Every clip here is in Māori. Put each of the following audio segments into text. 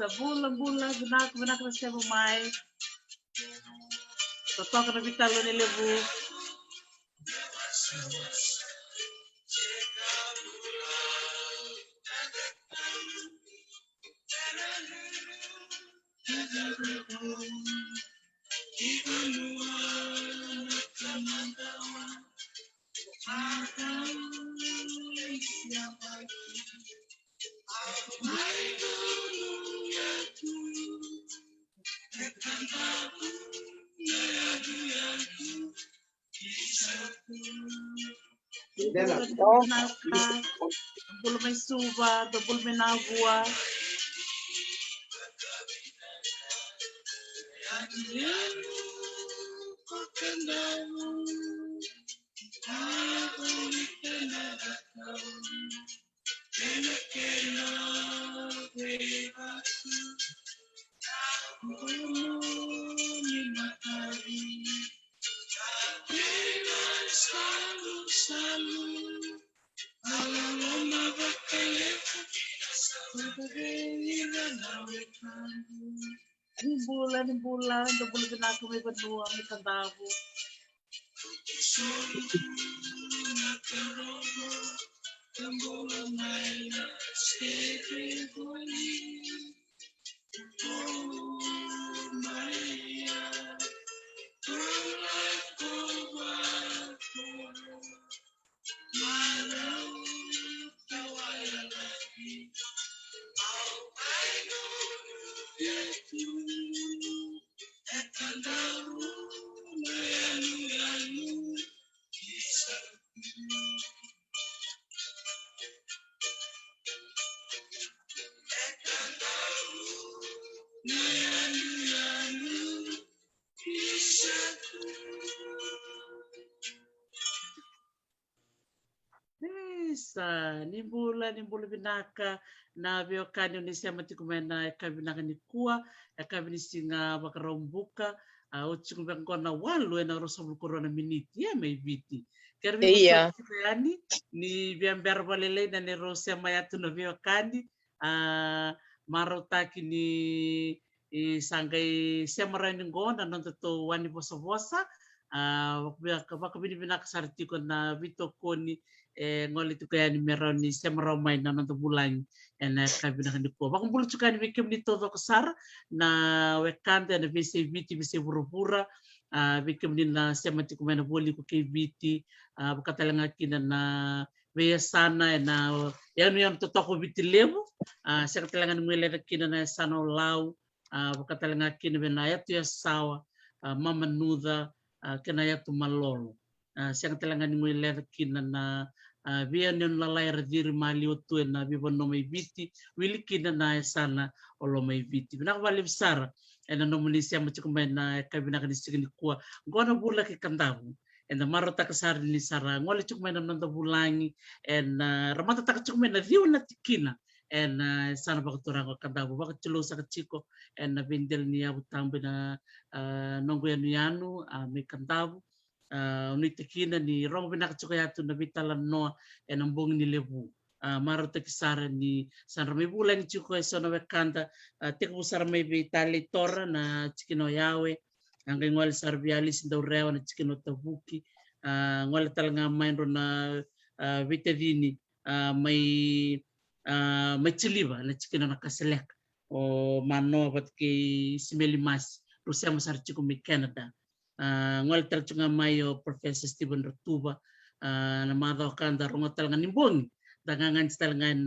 Sa bulan-bulan benak na siya bumay. Totoo ka na bitalo ni Lebu. Double may suba, double may nagua. Bulan, double benak may benua, may kandabu. Ni bulan binaka na biokani ni sema tikumena kabinaka ni kuwa kabini singa bakarombuka utsung bangkona walu na rosa corona miniti ya may biti karbi yani ni biambar balele na ni rosa mayatu na biokani marotaki ni sangai semarani ngona nanto to wani bosa bakabini binaka sartiko na bitokoni ngoli tu kaya ni meron ni semro mai na nanto bulan na kabina ni ko bakong bulu tukani bikim ni todo kasar na wekante na bisi biti bisi burupura bikim ni na semati ko mena boli ko kay biti bakatalanga kina na sana na yan totoko biti lebu sa katalanga ni mwele kina na sano lau bakatalanga kina na yatu ya sawa mama nuda kina yatu malolo sa katalanga ni mwele kina na via non lalai radiri mali otu na vivo no mai biti wiliki na sana olo mai biti bina vale besar ena no munisia machu na kabina kan signi kuwa gona bula ke kandamu ena marota kasar ni sara ngole chuk na nanda bulangi ena ramata tak chuk na riu na tikina ena sana bakatura ko kandamu bakachulo sa kachiko ena bindel ni abu tambe na nongo yanu me kandamu ni tekina ni rong binak chukayatu na bitalan no enambong ni lebu maro te kisara ni sanra may bulan chuko ay sono kanta te kusara may bitali tora na chikino yawe ang ngwal sarbialis daw rewa na chikino tabuki ngwal talaga mayro na vitadini may chiliba na chikino nakaselek o mano bat ki simelimas Rusia masar chiko mi Canada ngwal talaga mayo Professor Stephen Rotuba na madaw kanda rungo talaga nimbong dangangan talaga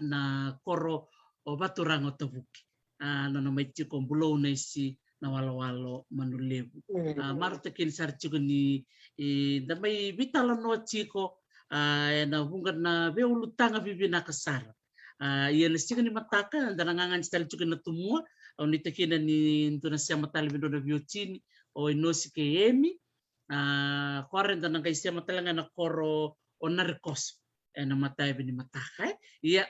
na koro o baturang o tabuki na may chiko bulo na si na walo-walo manulebu maro te kin sar chiko ni da may bitalo no chiko na bunga na beulutanga bibina kasar iya chiko ni mataka dangangan chiko na tumua o ni te kina ni ntuna siya matali bindo na biotini o inosi ke emi korenta nang kay siya matala nga na koro o narikos na matay bini mataka iya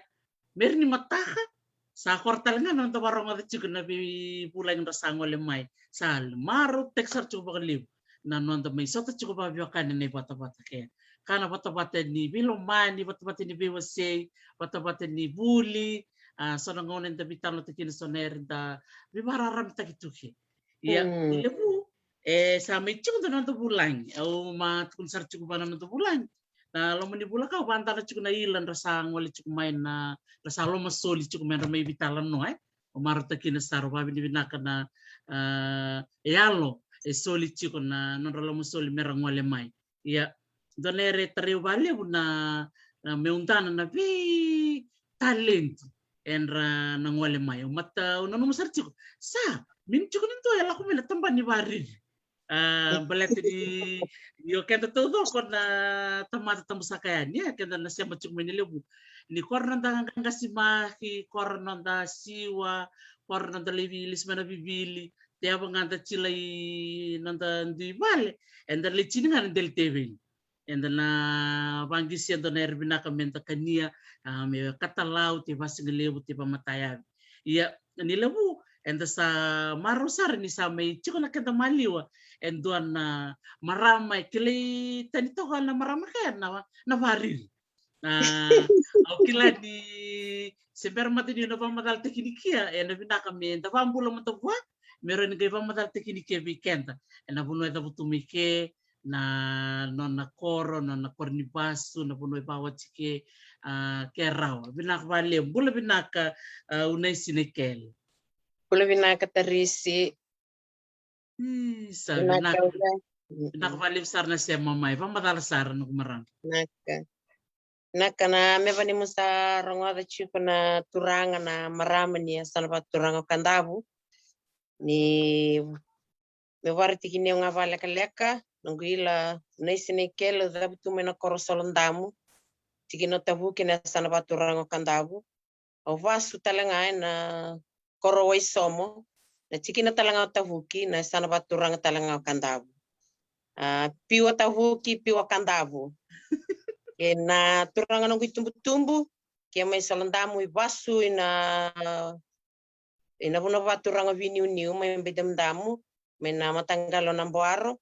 meron ni mataka sa kor talaga nang tawarong at chiko na bipulay ng rasango lemay sa maro texar chiko ba kalib na nonda may sota chiko ba biwakan ni bata-bata kaya kana bata-bata ni bilomani bata-bata ni biwasay bata-bata ni buli so nangonen da bitalo te kinasoner da bimararam takituki iya lebu sa may chiko na nonda bulang o matunsar chiko ba na nonda bulang na lo mani bula ka banta na chiko na ilan rasang wali chiko main na rasalo masoli chiko main may bitalan no o marata kinasaro babi ni binaka na yalo soli chiko na non ralo masoli merang wale mai ya donere tariu bale na meuntana na vi talent enra nang wale mai mata no masar chiko sa min chiko ninto ya lako mila tamba ni bari balete di yo kenda todo kon na tamata tamusakayan ya kenda na siya machuk menilebu ni korna da ngasima ki korna da siwa korna da levilis mana bibili te abanga da chilai nanda di vale enda le chini ngana del tv enda na bangi sia do na erbina kamenta kania me katalau te basingelebu te pamataya iya ni lebu enda sa marusar ni sa may chiko na kenda maliwa enduan na maramay kili tanito ka na maramay kaya na varil au kila di semper mati di na pamadal teknikia na binakami na pambulo matagwa meron ni kay pamadal teknikia weekend na puno ita butumike na non na koro non na kornibasu na puno bawat sike keraw binakbali bula binaka unay sinikel bula binaka tarisi sabi nakabalik sar na siya mamay pamadal sar no kumarang naka na mevani musa rongoda chiko na turanga na marama ni sanaba turanga kandabu ni mewarti kini nga vale kaleka nangila naisine kelo dabu tume na korosolondamu tikino tabu kina sanaba turanga kandabu o vasu talanga na korowai somo na tikina talanga tavuki na sanaba turanga talanga kandabu piwa tavuki piwa kandabu na turanga nang tumbu-tumbu kaya may salandamu ibasu ina bunaba turanga viniu-niu may bedamdamu may na matanggalo ng buaro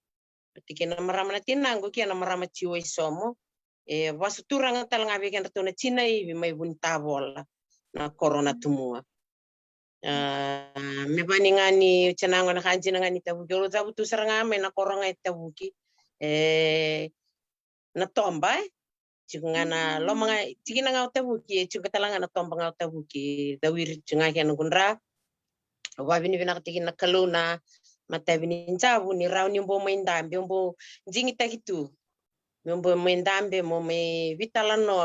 pati kaya na marama na tinango kaya na marama chiwa isomo basu turanga talanga bigyan na to na chinay may buntabola na corona tumua may bani nga ni chanango na kanji na nga ni tabuki o zabu tu saranga may na corona tabuki na tomba chingana lo mga chigina nga tabuki chuga talanga na tomba nga tabuki dawir chinga kya ngunra wabi ni binakati na kaluna matabi ni njabu ni raw ni mbo mindambe mbo njingi takitu mbo mindambe mo me vitalano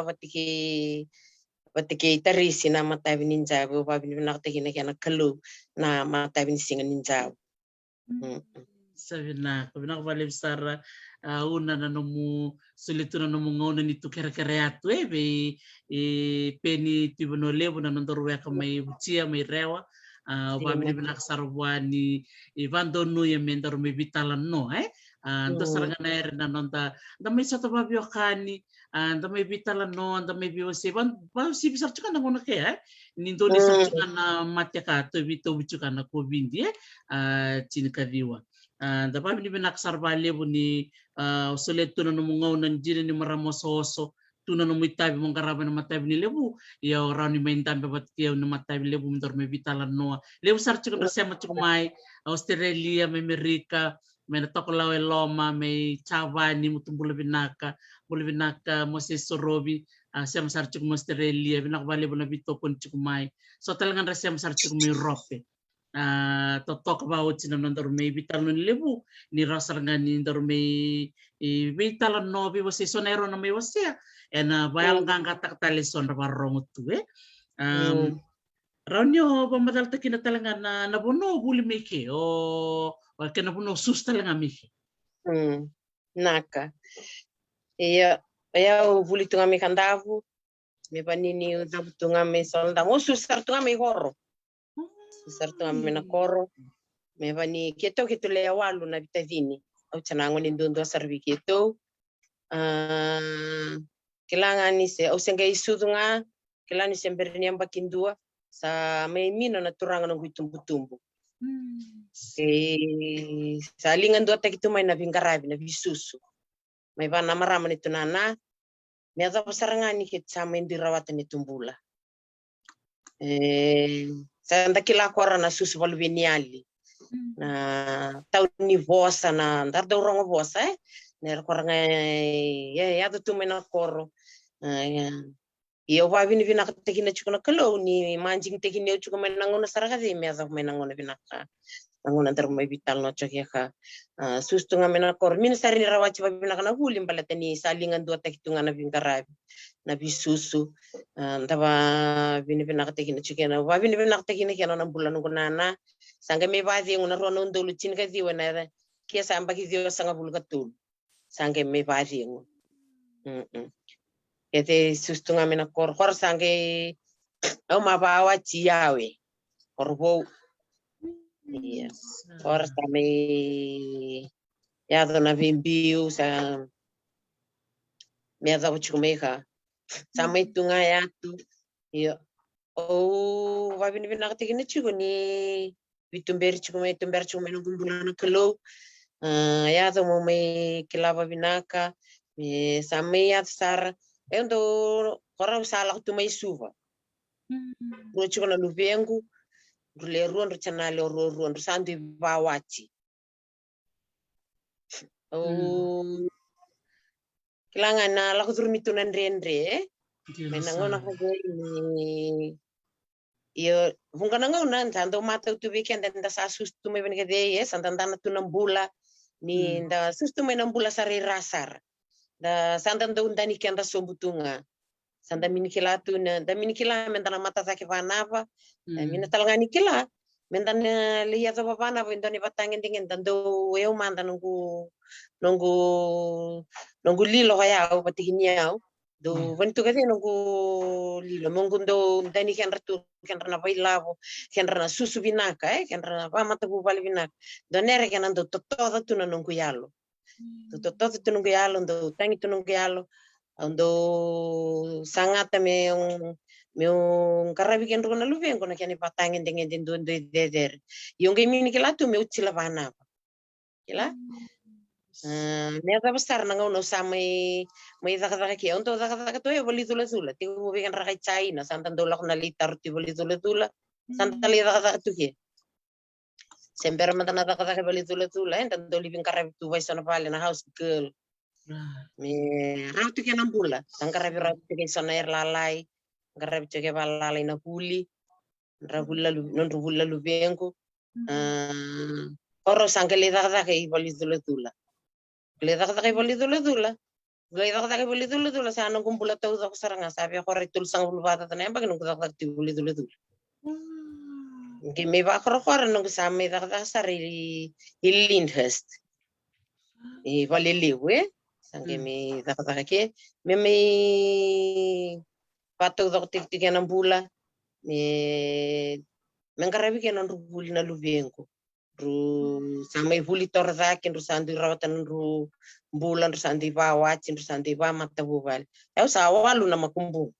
watiki tarisi na matabi ni njabu wabi ni binakati na kya na kalu na matabi ni singa ni njabu sabi na kabinakabali sara una na nomu sulitu na nomu ngona nitu kere-kereatu be peni tibono lebu na nondorwe ka may bucia may rewa wabi ni binakasarwani ibandonu ya mendor may bitalan no ando saranga na er na nonda da may sa tababyo kani da may bitalan no da may biwase ban si bisar chuka na ngona kaya nindo ni sa chuka na matya ka to bito bichuka na ko bindi chinikadiwa da pa ni binakasarbali bu ni suletu na numungaw nan jini ni maramososo tuna no muitabi mong karaba na matabi ni lebu ia orang ni main tambe bat kia no matabi lebu mentor me vitala noa lebu sar chikon rasema chikumai Australia me Amerika me na tokolau e loma me chavani mutumbula binaka Moses Sorobi siam sar chikum Australia binak bale bona bitokon chikumai so talangan rasema sar chikum Europe to talk about sino nandor me vitalo ni lebu ni rasar ngani ndor me vitalo no bi wasi sonero no me wasi ena bayang kata talison barong tu raunyo pamadal takina talanga na bono buli meke o kena bono sus talanga meke naka ia o buli tunga me kandavu me panini dabu tunga me solda o susar tunga me horro susar tunga me na koro me pani keto le awalu na vitavini au chanango ni ndondo sarvi keto kilangani se au senga isudunga kilani semberni amba kindua sa me mino na turanga no guitumbu sa lingan do takitu mai na vingarabi na visusu mai bana marama ni tunana me ada pasarangani ke sama indirawata ni tumbula sa ndakila kora na susu valveniali na tau ni vosa na ndar do rongo vosa ner koranga ya do tu mena koro ia wa vini vina tekina chukuna kalo ni manjing tekina chukuna menangona saraka de me ada menangona vinaka nangona ndar mai vital no chokeka sustunga mena kor min sari rawachi va vinaka na huli mbalatani salingan do tekitunga na vingarabi na bisusu ndava vini vinaka tekina chukena wa vini vinaka tekina kena na bulan ngunana sanga me vazi nguna rono ndolu chinka diwa na kia samba kidio sanga bulgatul sanga me vazi ngun ete sustunga mena kor sange au mabawa chiawe korbo yes kor same ya dona vimbiu sa me da uchumeka same tunga ya tu yo o va vini vina tekina chigo ni vitumber chume no gumbulana kelo ya do mo me kilava vinaka me same ya sar endo kora usala tu mai suva ro chuko na luvengu le ruondo chana le ruondo sandi bawachi kilanga na la kudurmi tunan rendre menangona ko ni io vungana ngona ndando mata tu weekend nda sa sustu me venga de yes andandana tu nambula ni nda sustu me nambula sari rasar da sandando ndani kenda sombutunga sanda minikila tu na da minikila mendana mata zake vanava mina talangani kila mendana liya za bavana ndani vatangen dingen dando eu manda nungu lilo ya au patiginyao do ventu kade nungu lilo mongundo ndani kenra na bailavo kenra na susu vinaka kenra va mata bu vale vinaka donere kenando toda tu na nungu yalo todo tu nungu yalo ndo tangi tu nungu yalo ando sangata me un karabi ken rona luvengo na kene patangen dengan do der yonge mini kila tu me uchila vana kila me da besar na ngono samai mai daga ki onto daga to e boli zula ti mo vegan rakai China santan dolak na litar ti boli zula santa li daga tu ki sember mantana daga boli zula entan do living karabi tu vai sana vale na house girl me rautu ke nambula sangkarabi rautu ke sana lalai ngarabi ke lalai na huli rabulla non rubulla lubengo oro sangkele daga ke boli zula le daga ke boli zula le daga ke boli zula sa no kumpula tau da saranga sabe khore tul sang bulbata tane ba no daga ti boli zula ke me ba khore no sa me daga sari Lindhurst e vale lewe sange me daga ke me pato da tik tik na bula me ngarabi ke non rubuli na luvengo ru samai huli torda ken ru sandi rawatan ru bulan ru sandi ba wacin ru sandi ba mata bubal eu sa walu na makumbu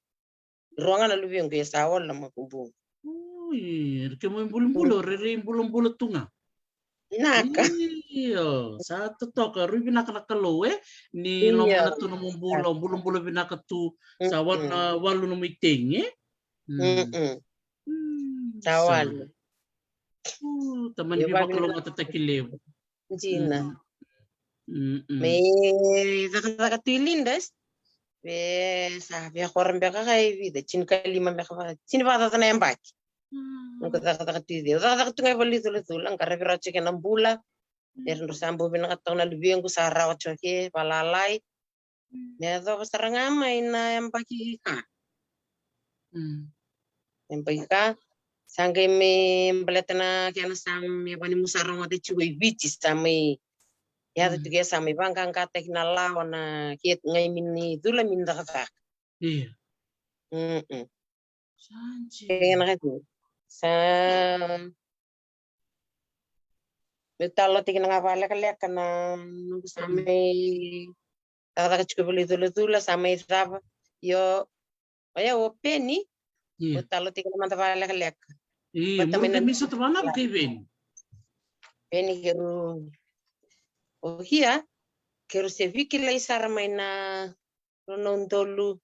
ruangan na luvengo ya sa walu na makumbu ke mo bulumbulo re bulumbulo tunga Naka. Iyo, sa totoka ru binakalo ni Iya. lomana tu no bulo binakatu sa walu no mitenge. Tawal. Taman bi bakalo matatakileu. Jina. May zakatuilindas. Sabi ako rin baka kay vida. Chin kalima baka. Sinibata na yung baki. Zakatuilindas. Zakatungay balito-lito lang. Karapira chicken ng bula. Meron sambo binakatong na lubiyan ko sa araw at choke. Palalay. Meron ko sa rangamay na yung baki ka. Yung baki ka. Sangkay may balita na kaya na sa may panimusarang at chugoy bichis sa may ya tu kaya sa may bangkang katek na lawa na kit ngay mini dula min dakak. Iya. Kaya na kato. Sa betalo tikin nga pala kalek na sa may dakak chugoy dula sa may traba yo aya o penny betalo tikin nga pala kalek. Iya, murga miso tawana kevin. Penny keru o hia keru se vikila isara mai na ronondolu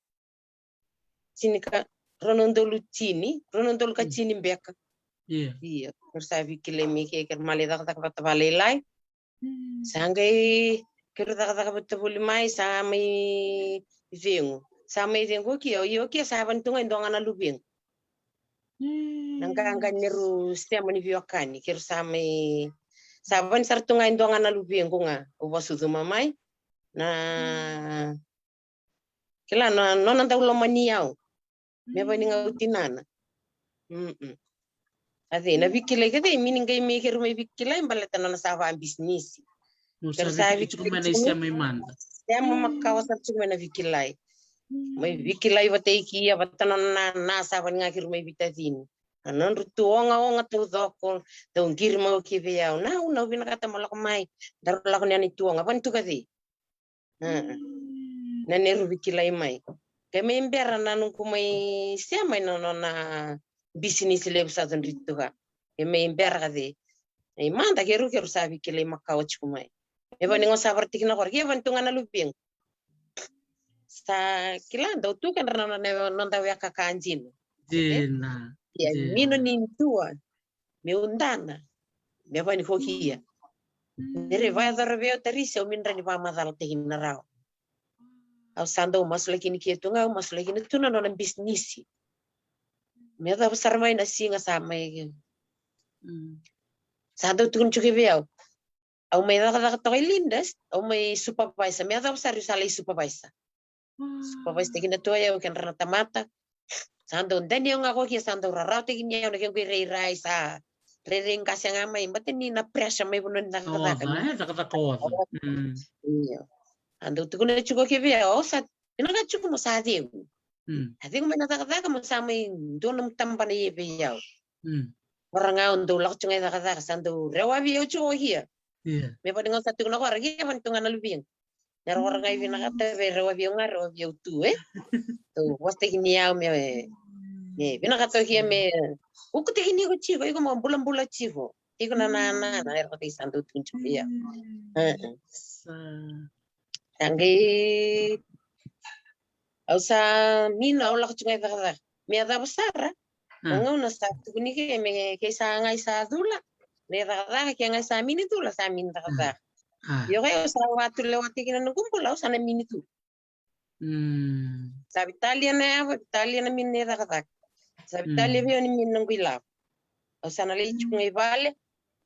ka chini beka. Iya, keru sa vikila mi ke keru mali tak bata balelai. Sangai keru tak bata buli mai sa mai vengo. Sa mai vengo ki yo ki sa bantunga indonga na lubing. Nangka neru stem ni viokani keru sa mai saban sartunga indonga na lubing nga ubasu mamai na kila no nanda ulo maniau me bani nga utinana ade na vikile kete meaning kay me keru me vikila imbaleta na sava business keru sa vikila na isya may manda stem makawasa chuma na vikila may vikila batay kiya batana na sava nga keru me vitazin anon rutuonga tu doko don girma o ki vea na una vina kata malak mai dar la ko ni tuonga pan tu kati na neru vikila mai ke membera na nung kumai sia mai no na business le sa don rituga ke membera kati e manda keru sa vikila makao chumai e bani ngo sabar tikna kor ke ban tunga na luping sa kilanda tu kan na no da ya kakanjin Dina. Ya, mino ni tua, me undana, me vani hokia. Nere vai dar veo terisi o minra ni vama dal te hinarao. Au sando maslaki ni kietunga, maslaki ni tuna no na business. Me da sarmai na singa sa mai. Sando tun chuke veo. Au me da to lindas, au me supervisor, me da sari sala supervisor. Supervisor te kina toya o kan rata mata. Sando ndani nga ko kia sando rarau te kinya na kyo rei rai sa rering kasya nga mai mbate ni na pressure mai bunon na kata kami kata ko iya ando tu kuna chuko ke vea o sa ina ka chuko mo sa de ade mo na kata mo sa mai donum tampane ye vea orang ando lak chunga na kata sando rewa vea chuko hia me pa ngol satu kuna ko ragi pan tunga na lubing nero orang ai vina kata rewa vea ngaro vea tu tu waste kinya me bina kata hia me uku te hini ko chico iko mo bulan chico iko na ero te santo tunchu ya sangi ausa mina ola ko chunga kata me ada besar ngo na sa tu ni ke me ke sa ngai sa dula le da ke ngai sa mini dula sa min da yo ke sa watu le wati kina ngumpula sa na mini tu sa Italia na min da kata sa Italia vio ni min ngila sana le chunga vale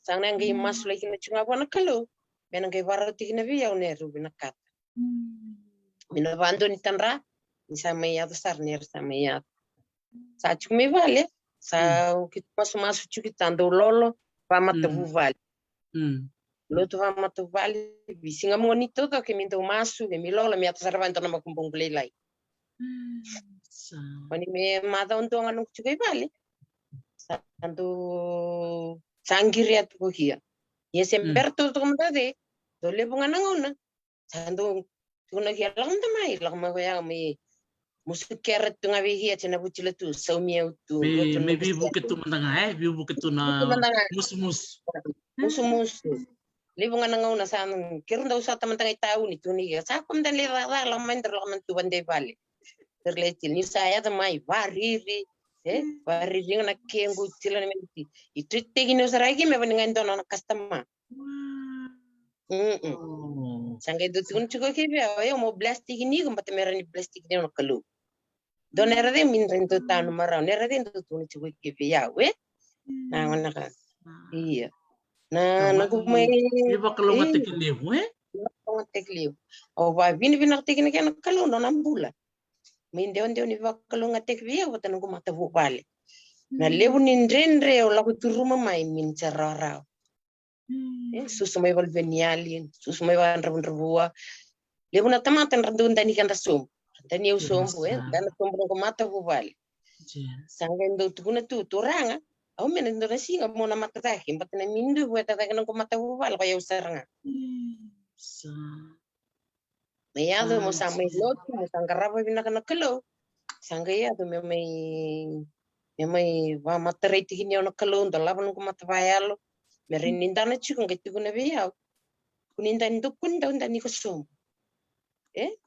sana ngai mas le kina chunga bona kalo men ngai varo tikina via ne rubina kat mina bando ni tanra ni sa me ya sar ner sa me ya sa chunga vale sa kit mas chukitando lolo pa matu vale lo tu va matu vale bisinga moni todo que minto masu que mi lolo mi atsarvanto na makumbung play Oni me mata untung anu chukai vale santo sangiriat ko hia ye sember to mata de dole bunga nangona santo tuna hia lang tamai lang ma ya me musikeret tunga vi hia chena buchile tu saumia tu me bibu ketu mandanga bibu ketu na mus musu. Libu nga nangauna sa kirunda usa tamantang tahu ni tuni sa kom dan le ra la main der la man tu bande vale. Terletil ni saya ta mai variri variri na kengu tila ni menti. Itu tegino saragi me bani ngan dona customer. Sangay do tun chuko ke be ayo mo plastic ni ko mate mera ni plastic ni no kalu. Don era de min rento tanu mara nera de do tun chuko ke be ya we. Na wana ka. Iya. Na nagu may iba kalau ngatek liu ngatek liu. O ba vini ngatek ni kan kalu no nambula. Min de ni va kalu ngatek be o tanu ko mata bu vale. Na lebu ni ndrendre o la ko turuma mai min charara. Susumay valveniali, susumay van rabua. Lebu na tamatan randun dani kan rasum. Dani usum dan tumbro ko mata bu vale. Sangendo tuguna tu turanga. Au men Indonesia nggak mau nama kita, himpat na mindu buat kita kan ko mata bu vale kaya usaranga. Mayado mo samay lot mo sangkaraba binakana kalo. Sangaya to may va mataray tiginyo na kalo ndalaban ko matbayalo. Meron nindana chukong kaya na biyaw. Kunindan dukun daw ndani ko sum.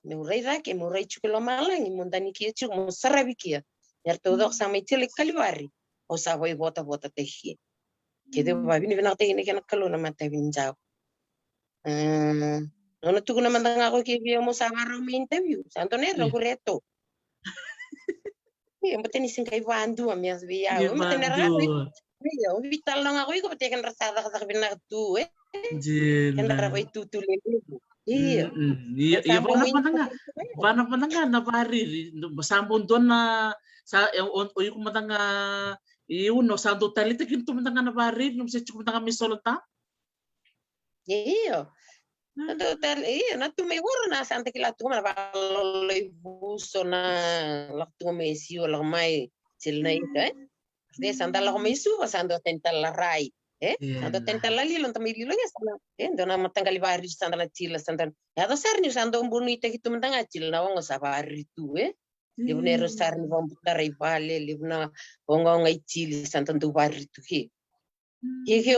Muray rake muray chukolo malang imundani kiya chuk mo sarabi kiya. Yarto dok samay tilik kalibari. O saboy bota tehi. Kede babi ni binakte ini kana kalo na mata binjaw. Nono tuko naman ako kiya mo sa araw may interview. Santo nero kureto. Yung pati ni singkay vandu amyas biyaw. Yung pati nero Iya, vital lang ako iko pati kan rasada ka sabi na tu Kan rapoy tutulin ko. Iya. Iya bana nga na pari basambon doon na sa o yung matanga no sa do talita kinto matanga na pari nung sa chuko matanga misolta. Iya. Na tu may wala na sa ante kila tu na loy buso na lakto may siyo lang may silna ika de sandal la misu pasando tental la rai sando tental la lilo tamay lilo ya sana dona matanggal bari sandal la chila sandal ya do sarni sando bonita kitu matanga chila na wango sa bari tu libnero sarni bom tarai vale libna wango ngai chili sando tu bari tu ke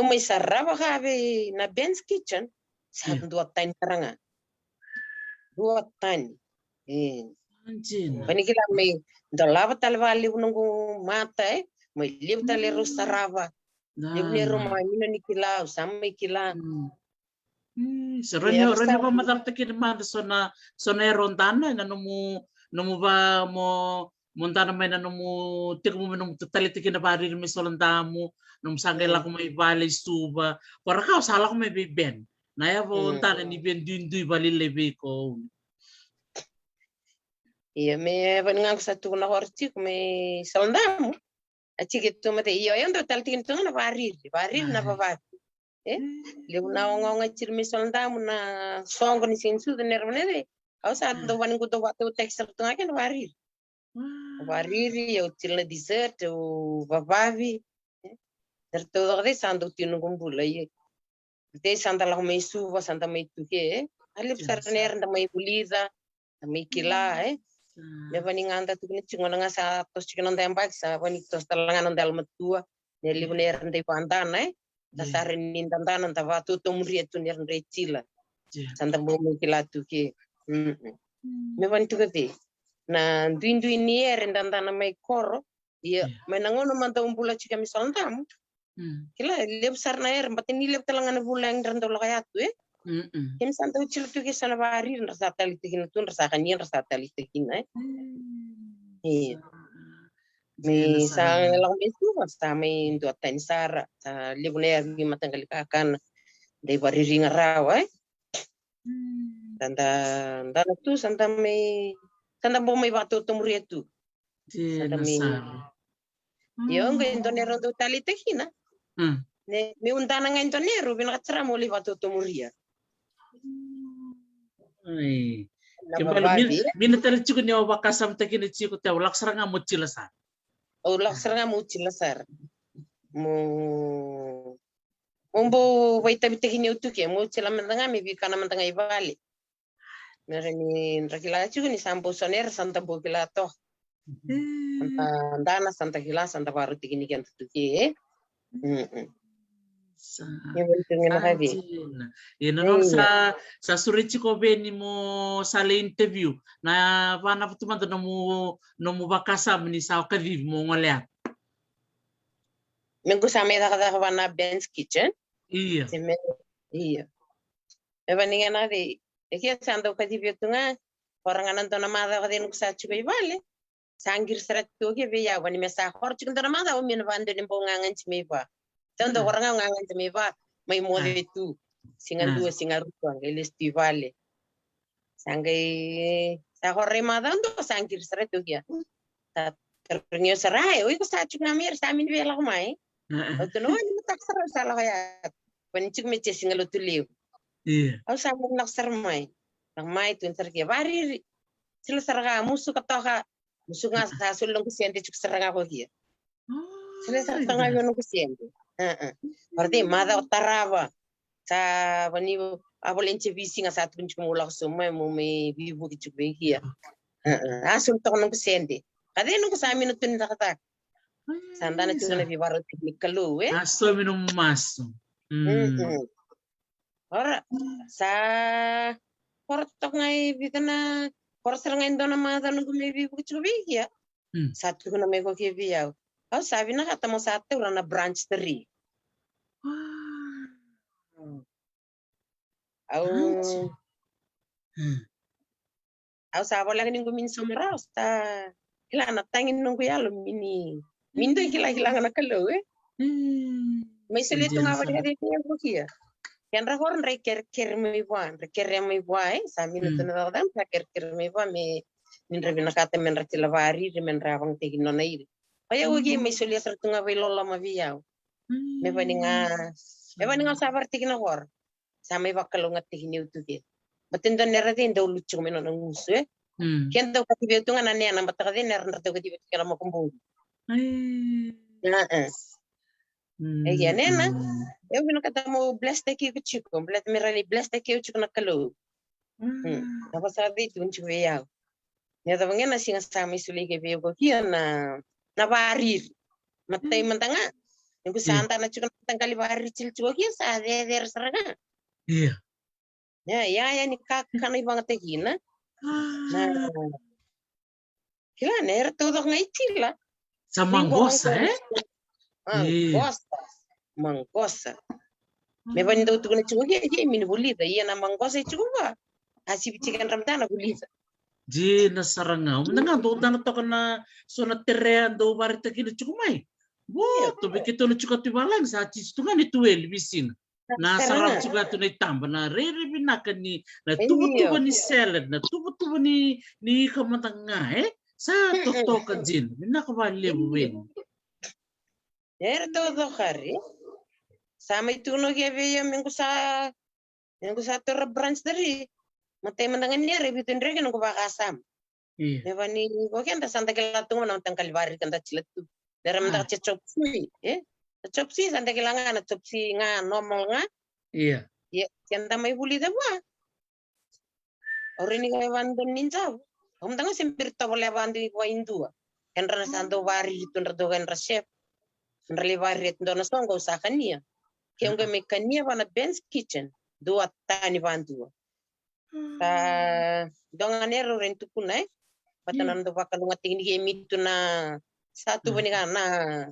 may saraba habe na Ben's Kitchen sando tan taranga dua tan panikila may dalaba talwa libno mata may liv talero sarava liv nero mamina ni kila usama kila Ronyo ba matarta kinman sona rondana na nomu ba mo montana may na nomu tiko mo nung taliti kinabari mi solandamu nung sangela ko may valley suba para ka sala ko may ben naya bo tana ni ben dindu balilebe ko iya me vangang sa tu na horti ko may solandamu Achike tu mate iyo yung total tingin tu na varir na babat liu na ngonga chirmi solda muna song ni sensu de nervne de au sa do wan ko to watu texture tu ngaken varir yo chilna dessert o babavi der todo de sando tinu kumbula ye de sanda la me suva sanda me tu ke alip sar ner nda me puliza me kila me vani nganda tu ni chingona nga sa tos chingona ndembak sa vani tos talangan ndal matua ne libner ndai pandana da sarin nindandana nda vatu to murie tu ner ndai chila sanda bo me kila tu ke me vani tu ke na duindu ni er ndandana me koro ia me nangono manta umbula chika mi soldam kila leb sarna er mbati ni leb talangan bulang ndando la kayatu Kim santa uchil tu ke sana bari rasa tali tikin tu rasa kanien rasa tali tikin me sang lang mesu basta me do tensar sa libner mi matanggal kakan de bari ringa rawa tanda tu santa me santa bo me batu tumuri tu santa me yo ngen donero do tali tikina ne me undana ngen donero bin katra mo li batu tumuri Mina tali chiku ni awa kasam taki ni chiku te ulak seranga mucilasar. Ulak seranga mucilasar. Mumbo waita bitaki ni utuke mucila mendanga mi bikana mendanga ibali. Mereni rakila chiku ni sampo soner santa bo kilato. Santa dana santa kila santa baru tiki ni kan tuke. Yung nakabi. Sajina. Ina non sa surichi ko beni mo sa interview na pana tumanda no mo bakasam ni sa kaviv mo ngolea. Minggu sama ita kata kawana Ben's Kitchen. Iya. Iya. Eba ninga na di. Ekia sando kaviv itu nga. Orang anan to na mada kadin sa chuko ibale. Sangir serat to ke be ya wani mesa hor chikin to na mada o min bando ni bongangan chimiba. Tanto orang ngangan chimiba may mo tu. Singan dua singan ruang el estivale. Sangai sa horre mada ndo sangir serat to ya. Ta terprenyo sarai. Oi ko sa chuk na mer sa min bela kumai. Oto no ni tak sara sala kaya. Wani chuk me chesingalo tu liu. Iya. Au sa mo nak sarmai. Nang mai tu interke bari sila sarga musu katoka musu nga sa sulong kusiente chuk sarga ko kia. Sila sarga yo kusiente. Berarti mada otaraba sa bani abolenche visi nga sa tun chuk mula so mai mo me vivu ki chuk be kia. Asul to no kusiente. Kade no kusami no tun takata. Sandana chuk na vivaro teknikalu Aso minum maso. Ora sa portok ngai bitana porser ngai dona mada no me vivu ki chuk be kia. Satu ko na me ko kia biau. Au sabi na kata mo sa ate na branch 3. Au sabo lagi ninggu min somra sta kila na tangin nunggu ya lo mini mindo kila na kalau mai sele tu ngaba de dia ko kia yan ra horn re ker me buan sa min tu na dan ker me buan me min re na kata men ra tilavari men ra bang tegi no nairi aya ugi mai sele ser tu ngaba lo ma viau me baninga sabar tegi na hor sa mai bakalo ngati ni utu ke Batendo nera din daw lucu meno nang musu Ken daw katibe tu nga nanya nang batak din nera daw katibe kala mo kumbu. Ya nena. Eu vino kata mo bless take you chico, bless me really bless take you chico na kalo. Apa sabi tu chico ya. Ne daw ngena singa sa mi suli ke be ko kia na barir. Matay mantanga. Yung santa na chico na tangkali barir chico kia sa de saraga. Iya. Ya ni kakak ni banget tegina. Nah, kila ner todo ngai tila. Sa mangosa Mangosa. Me ban do tu na chuga ye min bulida ye na mangosa chuga. Asi bichikan ramdana bulida. Ji na saranga. Menanga do dana to kana so na terrea do barita kina chukumai. Bo to bekito na chukati balang sa chi tu ngani tuel bisin. Na sarap juga tu na tamba na rere binakan ni na tubo ni salad na tubo ni kamatanga sa toka jin binaka ba lebuwen todo hari sama itu no ge ve minggu sa torre branch dari mate mandangan ni re bitin re no ba kasam me bani ko kenda santa ke la tungo na tangkal bari kanda chiletu daram da chopsi chopsi santa ke langa na chopsi nga normal nga iya kenda mai buli da ba Orini kaya bandon ninja. Om tanga sempir to boleh bandi ko indua. Enra sando bari itu nrado enra chef. Nrali bari itu na songo sakania. Kaya mekania bana Ben's Kitchen. Dua tani bandu. Donganero rentu kunai. Patanan do bakalunga tinggi kemi tu na satu bani kana.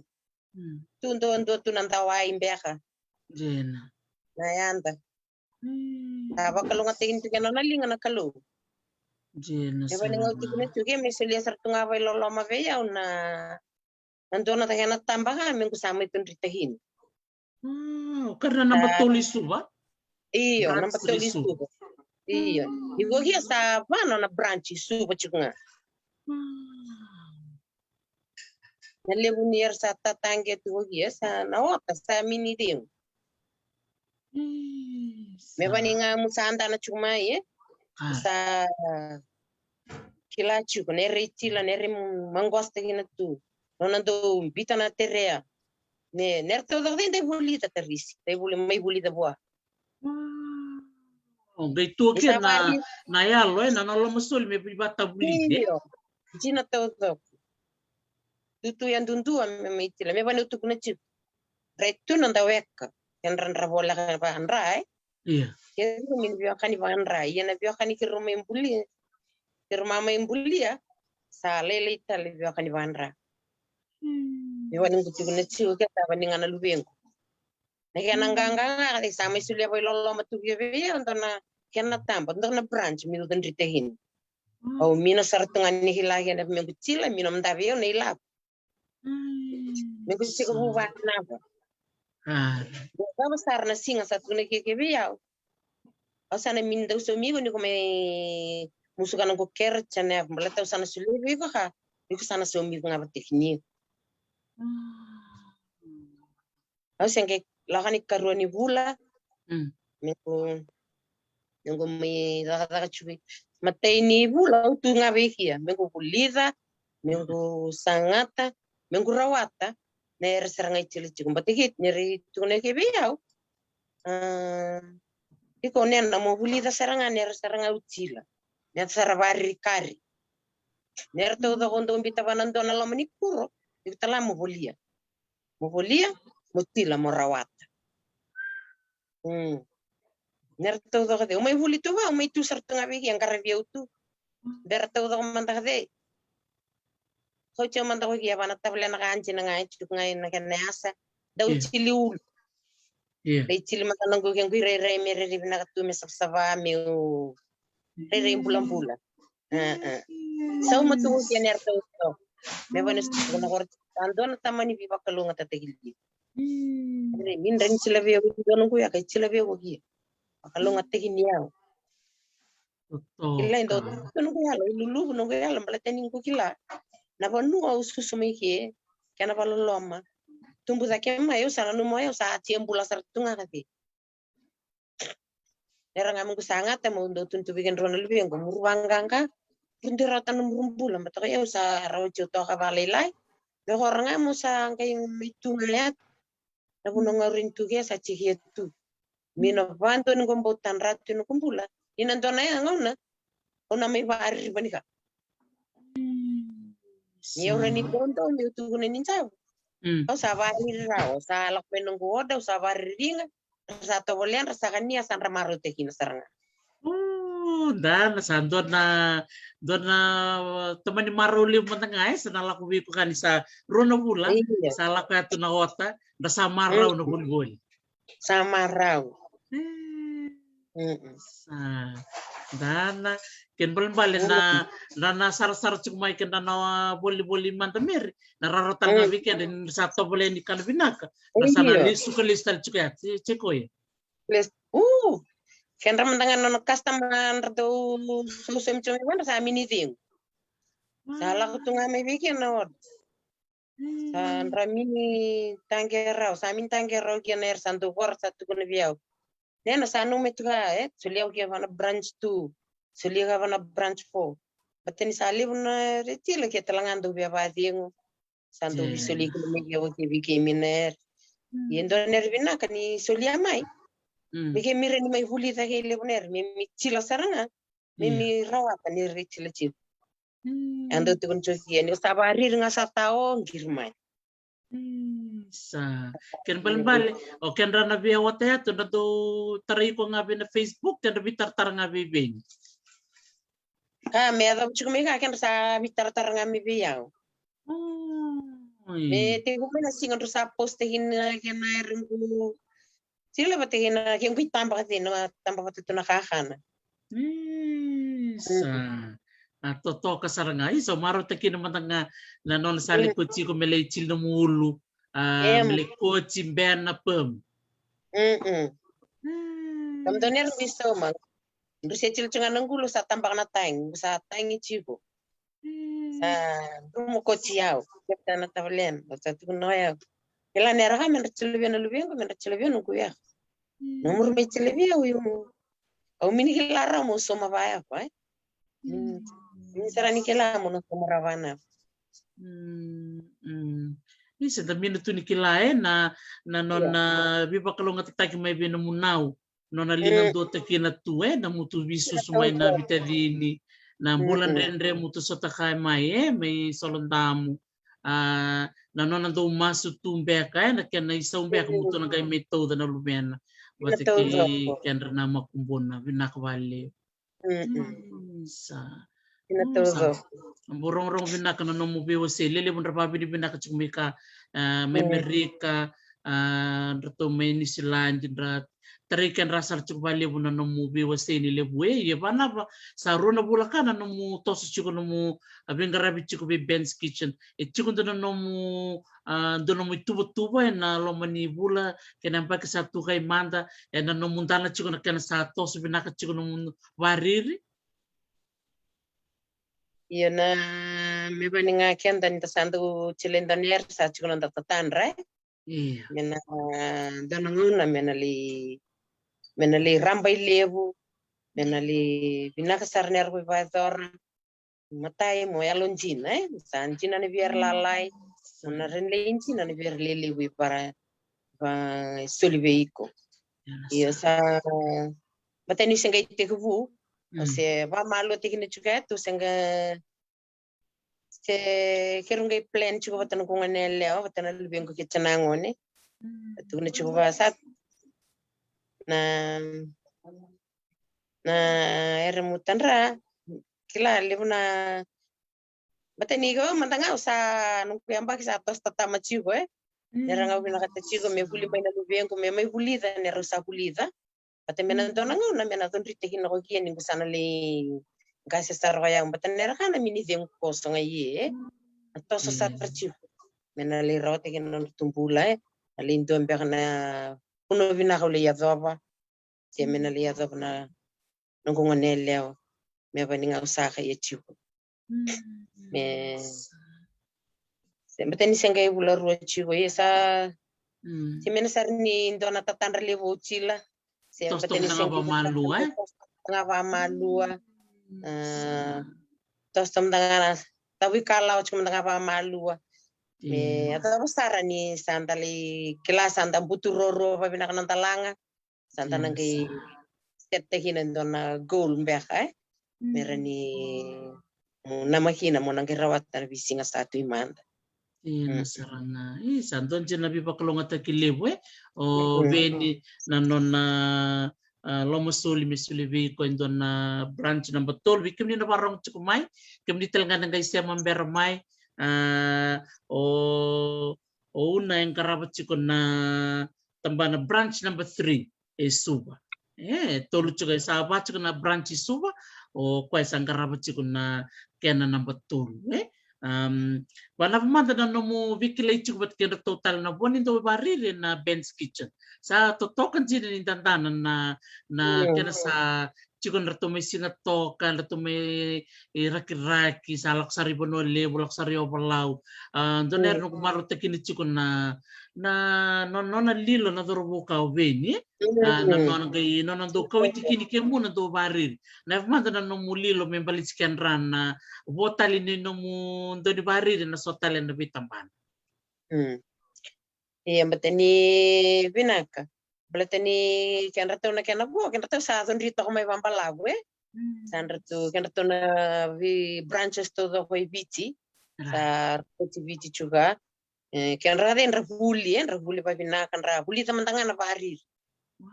Tundo tu nantawa imbeka. Jena. Na yanta. Bakalunga tinggi tu kana nalinga na kalu. Jena. Eba ningaw tigna tuge may sulia sartunga bay lolo maveya na nandun na tayo natamba kami kasama itong ritahin. Karena nama tulis ba? Iyo, nama tulis ba. Iyo. Igo hiya sa paano na branch suba chunga. Nalebu niyer sa tatangge tugo hiya sa nawata sa minidim. May baninga mo sa anda na chuma sa kilachu nere tila nere mangosta gina tu nonando bita na terrea ne nerto do de bolita terisi de boli mai bolita boa gai tu ke na ya lo na lo masul me bata bolita jina todo tutu yang dundu me mai tila me banu tu kuna chu retu nanda weka Ken ran rabola kan pa anrai. Iya. Ken min biwa kan pa anrai. Yana biwa kan ki rumah imbuli. Ki rumah imbuli ya. Sa lele tali biwa kan pa anrai. Biwa ning kutu na chiu ke ta ning ana lubengo. Na ken nganga ka sa mai sulia boy lolo matu biwa antona ken na tampa ndona branch mi do ndrite hin. Au mina sartungan ni hilahi na mi kuchila mi nom davio na ilap. Mi kuchika buwa na ba. Ba besar na singa satu na ke biau. Asana min dau so mi ni ko me musukan ko ker chane malata usana sulu bi ko ha. Bi ko sana so mi ko ngaba teknik. Asen ke lakani karoni bula. Mengo me daga chubi. Matei ni bula tu ngabe kia. Mengo bulida, mengo sangata, mengo rawata. Ner seranga ichili chikum batikit nyeri tune ke biau. Iko nena mo bulida seranga ner seranga uchila. Ner sarabari kari. Ner to do kondo mbita banando na lamani kuro. Ikutala mo bulia. Mo bulia, mo tila mo rawata. Ner to do kade. Umay buli to ba? Umay tu sartunga bigi ang karabiyaw tu. Der to do kumanda kade. Hocho manda ko giya bana tabla na kanchi na ngay chuk ngay na kanasa. Daw chili ul. Dai chili mata nang ko keng re mere ri na katu me sapsava me re bulan-bulan. Sau matu ko kiya ner to. Me bana ko na kor andon tamani bi bakalunga tategili. Min ren chila be ko don ko ya kay chila be ko giya. Bakalunga teginiya. Kila indo no ko yalo lulu no ko yalo mbalatenin ko kila. Na bonu au susumi ke kana baloloma tumbu za kema yo sana no moyo sa tiembula sartunga kati era ngamu sanga te mo ndo tuntu bigen ronal bi ngo murwanganga ndira tan murumbula mata yo sa rojo to ka balilai be horanga mo sa kay mitungalet na buno ngarin tu ke sa chihietu mino vanto ngo mbotan ratu no kumbula inandona ya ngona ona me bari banika Niura ni tonto mi tu ni ninja. O sa bari ra o sa lak penunggu oda o sa bari ringa. Sa to bolean sa kania san ramaro te kina saranga. Dan san don na teman ni maruli matangay sa nalakubi ko kanisa rono bula sa lakatu na ota na sa maraw na bulbul. Sa maraw. Dan ken balbalin na sar-sar cumai ken na boli-boli mantamir na rarotan na bikin din sa to boleh ni kan binaka na sana lisu ke listal cukai cekoy les ken ramandangan no customer do susem cumai wan sa miniting sala ko tunga me bikin no sa ramini tangera sa min tangera ken er santo kor sa tu kun biao nena sa no metuga suliau ke wana branch 2 sulia ka wana branch 4 bateni sali buna retila ke talangando bia badingo santo bisuli ko me yo ke bike miner yendo nervina kani sulia mai bike mire ni mai huli ta ke lebuner mi chila saranga mi rawata ni retila chip ando tu kun choki ni sabari nga sa tao ngirmai sa ken balbal o ken rana bia wata to na to taray ko nga na Facebook ken bitar tar nga bibing me da chukumi ka ken sa bitar tar nga mi biao me te ko na singa sa post hin ken na ringu sila bate hin ken ko tamba kasi no tamba bate to nakakana sa toto kasaranga iso maro te naman nga na non sa likod ko melay chil no mulu melikod simben na pem kamdoner biso mag Rusia cil cungan nunggu sa tambak na sa tang ichibo sa rumo ko ciao kita na tavlen sa tu no ya kila nera ha men celebian ko ya nomor me celebian yo au mini hilara mo so mabaya pa ni sarani kila mo no maravana Isa da minuto ni kilae na non biba kalonga tataki mai bina munau nona linang do takina tue na mutu bisu sumai na bitadini na bulan rendre mutu sota kai mai mai solondamu na nona do masu tumbeka na kena isa umbeka mutu na kai metoda na lumena bate ki kendra na makumbona vinakvale sa borong-rong vinaka na nomu bewa se lele bun rapa bini vinaka chumika memerika rato meni silanjin rat tarikan rasar chukbale bun na nomu bewa se ni lebue ye bana ba saruna bulakana nomu tosu chuko nomu abengarabi chuko be Ben's Kitchen chuko na nomu dono mo tubo na lomani bula kenampa ke satu kai manda na nomu dana chuko na kana sa tosu vinaka chuko nomu wariri. Iyo na mebani nga kenda nita sandu chilendaner sa chikuna tatanra. Iya. Mena dananguna menali ramba ilevu menali binaka sarner ko bazor matai mo yalonjina sanjina ni biar lalai na renleinjina ni biar lele wi para soliveiko. Iyo sa matani senga iteku se va malo tikini juga tu senga se kerungai plan juga batan ko ngane leo batan lebih ko kitchanangone tu ne juga sat na eremutan ra kila lebuna batani go mandanga usa nung piamba kisa tos tatama chigo neranga ubina kata chigo me buli baina lebih ko me mai bulida ne rusa bulida batemena dona ngau na mena don rite kina ko kieni busana le gase sarwa yang batanera kana mini veng koso ngai toso sat perciu mena le rote kina tumbula alindo mbekna kuno vina ko le yadova se mena le yadova na ngongo neleo me baninga usaka yechiu me se bateni sengai bula ruachiu yesa se mena sarni dona tatandra le bochila se bateni sengai ngaba malua tos tam dangana tapi kalau cuma ngaba malua me atau besar ni sandali kelas anda butuh roro babina kanan talanga santa nangi sette hinan dona goal mbeka merani nama hina mo nangi rawat na bisinga satu imanda nasaranga santon jena bi pakalonga takilebwe o veni nanona lomo soli misuli vi ko indona branch number 12 kemni na barong chukumai kemni telngana ngai sia mamber mai o una yang karabat chikon na tambana branch number 3 suba tolu chukai sabat chikon na branch suba o kwai sangkarabat chikon na kena number 2 wana pamanda na nomu vikilay chukubat kena total na bonin do barili na Ben's Kitchen sa totokan sila ni tantanan na kena sa chikon rato may sinatokan rato may raki-raki sa laksari bono levo laksari overlaw doner no kumaro tekini chikon na nona lilo na dorobuka oveni nona gai nona do kawiti kini kemu na do barili na pamanda na nomu lilo membalis kenran na votali ni nomu do di barili na sotali na bitamban iya bateni binaka Belatani kan ratu na kan abo kan ratu sa don rito ko may pampalago san ratu kan ratu na vi branches to do koi bici sa ratu bici juga kan raden rahuli pa binakan rahuli teman tangan apa hari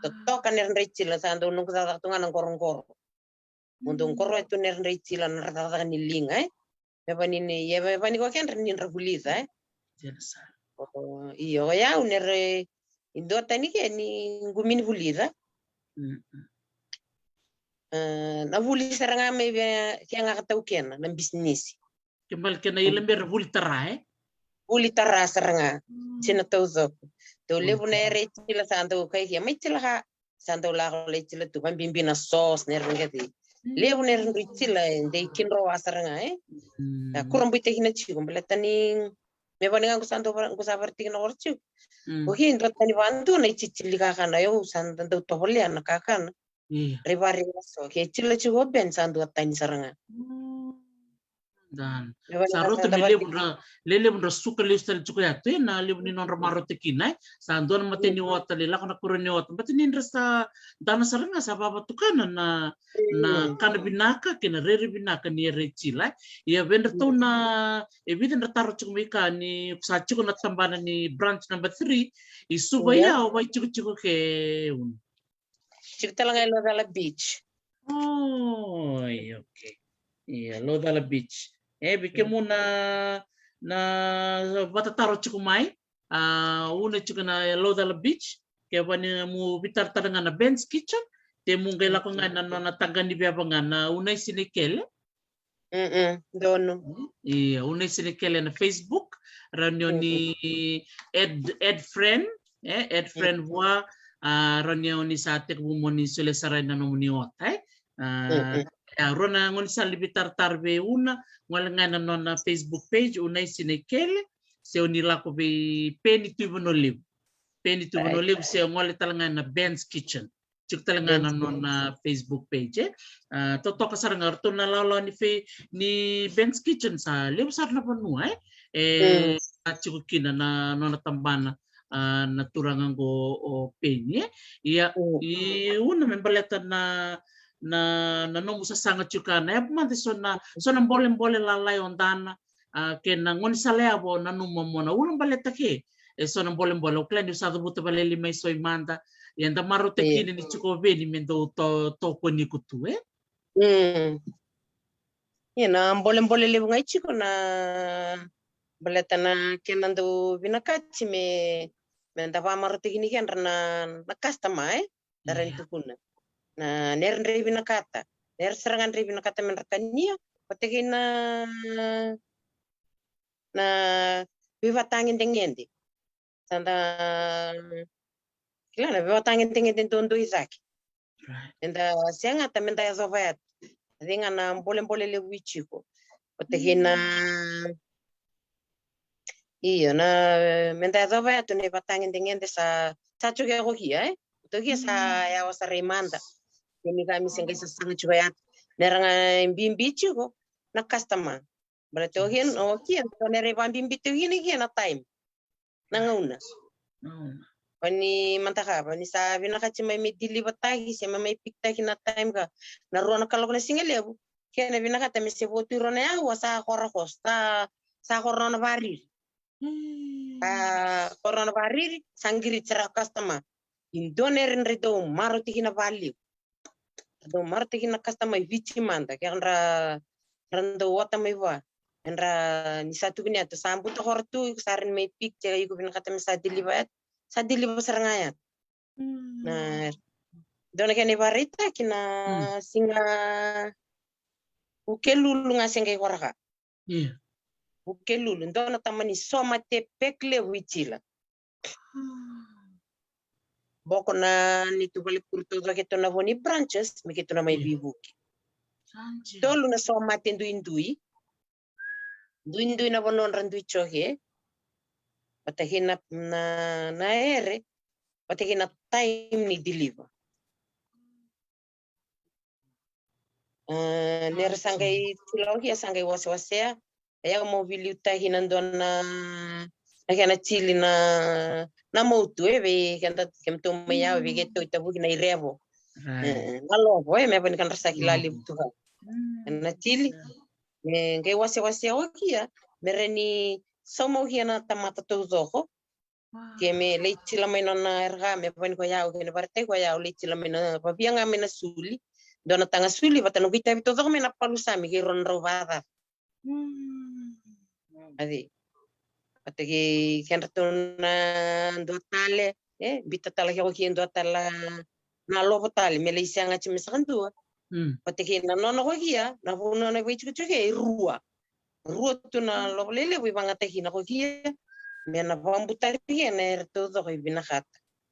to kan ner recil sa do nung sa tungan ng korong-koro mundong koro itu ner recil na rata ni linga bani ni ye bani ko kan nin rahuli sa iyo ya uner Indo tani ke ni gumin vulida. Na vuli saranga me ke nga katau kena na bisnis. Kembal kena ilember vuli tara Vuli tara saranga. Sina tau zok. To lebu na ere chila santo kai ke mai chila ha santo la le chila tu kan bimbina sauce ner ngati. Lebu ner chila de kinro asaranga Na kurang bite hina chi kumbele tani me bani nga santo ko sabarti na orchu. Ohin tani bantu na ichichili kakana yo santo tohole ana kakana. Ribari so ke chila chi hoben santo tani saranga. Dan Me sa roto ni lele bundra suka listal chuka ya na le ni non ramaro tekinai sa andon mate ni wata le lakona kuroni wata mate ni interesta dana saranga sa baba tukana na kana binaka kena rere binaka ni rechila ya vendra to na eviden rataro chumika ni sa chuka na tambana ni branch number 3 isuba ya wai chuka ke Chiktalanga ilo dala beach. oh okay iya lo dala beach bike mo na batataro chuku mai una chuku na lo dala beach ke bani mu bitar taranga na Ben's Kitchen te mu ngela ko nga na tangani beba nga na una sinikele Dono. iya una sinikele na Facebook ranyo ni ed friend ed friend wa ranyo ni sa tek mo ni sule saray na no ni otay rona ngon sa libitar tarbe una wala nga na Facebook page unay sinikele se unila ko be peni tubo no live se ngole talanga na Ben's Kitchen chuk talanga na Facebook page toto ka saranga to na lalo ni Ben's Kitchen sa live sar na panu chuk kina na no tambana na turangan go o peni iya una membaleta na nomu sa sanga chuka na mante sona mbole lalai ondana ke na ngoni sale abo na numo mona ulang baleta ke sona mbole uklen sa buta baleli mai soi manda yanda maro te kini ni chuko beni mendo to koni kutu na mbole le ngai chiko na baleta na kenando vinakati me ndava maro te kini ken na customer daran tukuna na ner revi na kata ner serangan revi na kata menrakania pategi na viva tangin dengende sanda kila na viva tangin dengende dondo izaki enda sianga tamenda yazovat dinga na mbole le wichiko pategi na iyo na menda yazovat ne vatangin dengende sa chuge rohia togia sa ya wasaremanda ini kami sengkai sesang juga neranga bimbi chugo na customer berarti ohin okian to nere bimbi tu ini na time nangauna pani mantaka pani sa bina kachi mai dili batagi se mai pikta na time ka na rona kalau kena singele bu kena bina kata mese votu rona ya wasa khora khosta sa corona barir corona barir sangiri cerah customer indonerin redo maroti na value do marte kina kasta mai vici manda ke rando wata mai wa enra ni satu kini atau sambu to hortu sarin mai pik jaga yugo bin kata sa dilibat sarangayat nah dona kene barita kina singa ukelulu ngasengai koraka ukelulu dona tamani somate pekle wicila boko na nitu balik kurto keto na voni branches me keto na mai bibuki tolu na so mate indui na vonon randu chohe patahina na ere patahina time ni deliver ner sangai tilogi sangai waswasea ya mo vili utahina ndona na chili na mautu be kanta kemto maya be geto itabu na irevo ngalo me bani kan rasa kilali butuha na chili ngai wase okia mereni somo hiana tamata to zoho ke me leitila mai na erga me bani ko yao ke barte ko yao leitila mai na papianga me na suli dona tanga suli batano kita bito zo me na palusami ke ron rovada adi ategi kenratuna ndotale bitatala hoki ndotala na lobotale mele isanga chimisandu pategi na nono hokia na vono na wichu chuke rua tuna loblele wi bangate hina hokia me na bambutari ne to do binakhat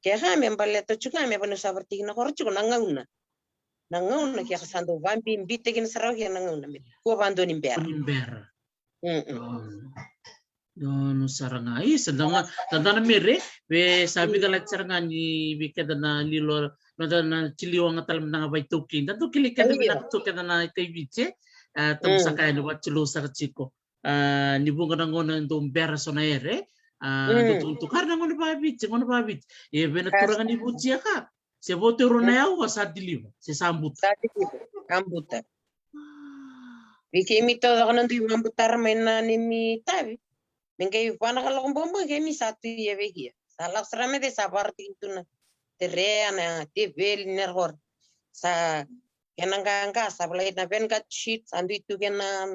ke ha me mbaleto chuka me banu sabarti na korchu na ngauna ke khasando vambi mbite kin sarahi na ngauna me ko bandoni mber no saranga sedanga tandana mere we sabi galat saranga ni bikada na lilo na chiliwang talam na bay tukin tanto kilikada na tukin na kay biche tamusaka ni wachilo sa chiko ni bunga na ngona ndo mbera sona ere ndo tukarna ngona babit e bena turanga ni butia ka se vote rona ya wa sa diliva se sambuta ambuta Viki mi todo kono ndi mambutar mena ni mi tavi Mengke wana kalau bombo ke mi satu ye vegia. Salah serame de sabar tintuna. Terreana tebel nerhor. Sa kenanga sablai na ben kat shit andu itu kena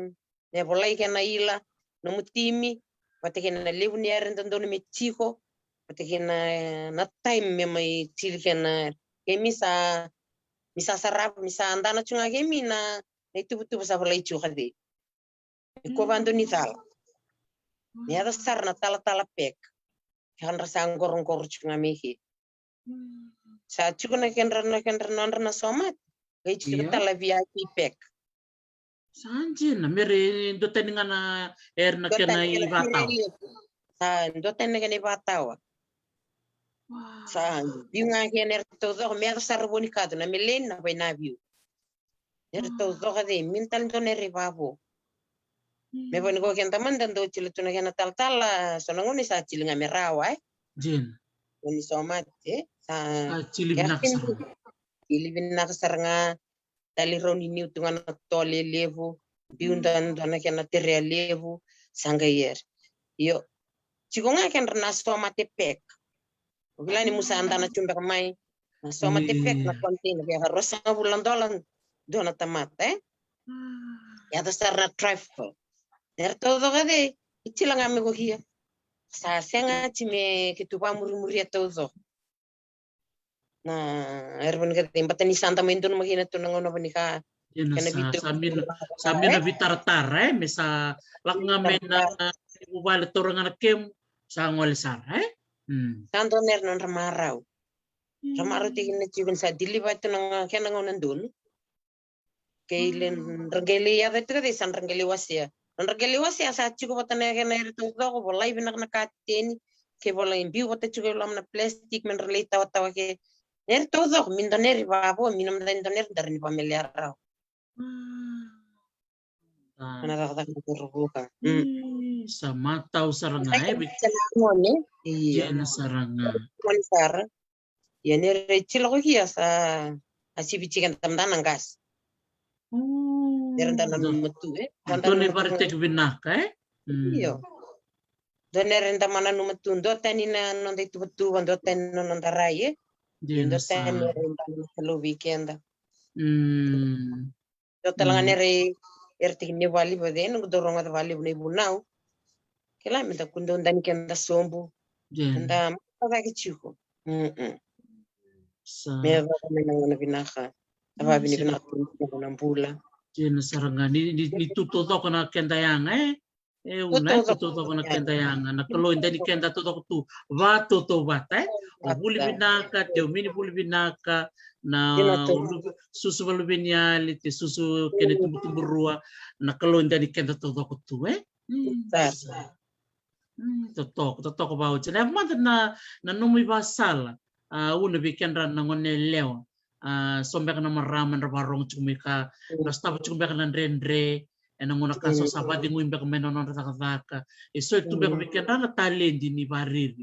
ne bolai kena ila no mutimi pate kena livni er ndono me chico pate kena na time me mai til kena ke mi sa sarap mi sa andana chunga ke mi na itu betul sablai chuka de. Ko bando ni sala. Niada sarna tala pek. Kan rasa angkor cunga mehi. Sa cuna kenra na somat. Kai cuna tala VIP pek. Sanje na mere do teninga na na kena i batau. Sa do teninga ni batawa. Sa biunga kener todo me ada sarbonicado na melena vai na viu. Ner todo de mental do neri babo. Me poni ko kenta mandan do chile tuna kena tal sonangoni sa chile nga merawa Jen. Ni somat sa Chile binak nga tali roni ni tunga na tole levu biundan dona kena tere levu sanga yer. Yo chiko nga ken na somat pek. Ogila ni musa anda na chumba mai na somat pek na kontin ya rosa bulan dolan dona tamat Ya da sarna trifle. Der todo gade ichilanga me gogia sa senga chime que tu va muri todo na erbon gade batani santa mendo magina to nangono banika samina vitar mesa laknga mena ubale toranga kem sa ngol sar tanto ner non ramarau tigin chigun sa diliva to nanga kenanga nandun keilen regeli ya vetre de san regeli wasia Regeli wasi asa chico batana kena itu dogo bolai benak nakateni ke bolai biu bata chico lam na plastik men relita wata ke ner todo min doner babo min men doner dari ni familiar rau ana da rubuka sama tau saranga iya saranga mon sar ya ner chilo ko sa asibichi kan tamdan gas Derenda nan metu Done parte binaka Iyo. Donerenda mana no metu ndo tanina non de tu ndo tan non darai ndo tan lo weekend. Do talanga nere erti ni wali bode no doronga de wali ne bunau. Kela me da kundo ndani kenda sombu. Nda mata ke chico. Me va na binaka. Aba binaka na mbula. Jena saranga ni tuto doko na kenda yanga una tuto doko na kenda yanga na kalau indani kenda tuto tu va tuto bata buli binaka te mini buli binaka na susu bulu binyali te susu kene tumbu rua na kalau indani kenda tuto doko tu toto ba uche na mata na numi basala una bikendra na ngone leo sombek na maraman rabarong chumika nastapa chumbek na rendre ena ngona kaso sabadi nguimbek menonon ratakataka iso itu bek bikendra na talendi ni bariri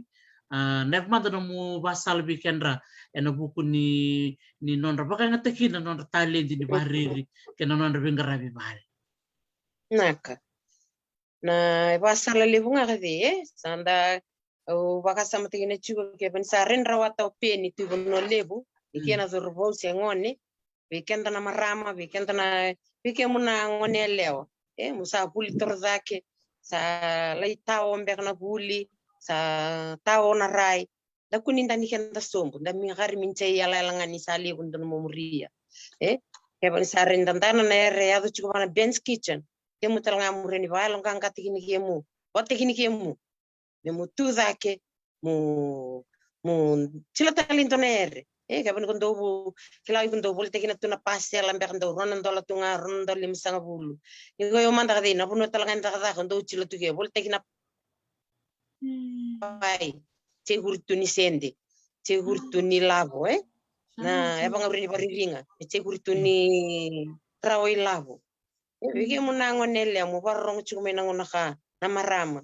nef mata na mu basal bikendra ena buku ni non rabaka ngatekin na non talendi ni bariri kena non rabingarabi bal naka na basal lebunga kadi sanda wakasa matigine chugo ke pensaren rawata openi tu no lebu Ikiana zorbo ngone weekend na marama weekend na muna ngone leo musa puli torzake sa laitao mbek na puli sa tao na rai da kuninda ni kenda sombo da mi gari minche yala langani sali undun momuria ke ban saren dandana na ere ado chiko bana ben's kitchen ke mutal ngamure ni balong kang katikini kemu otekini kemu me mutu zake mu chila talento na ere kapan kondo kilai kondo volte kina tuna pasti alam be kondo ronan dola tunga ronan dola misanga bulu ingo yo manda kadi na puno talangan takada kondo chilo tuge volte kina pai che hurtuni sende che hurtuni lavo na ebang abri bariringa che hurtuni trawai lavo Vige munango nele mo barrong chume nango naka na marama.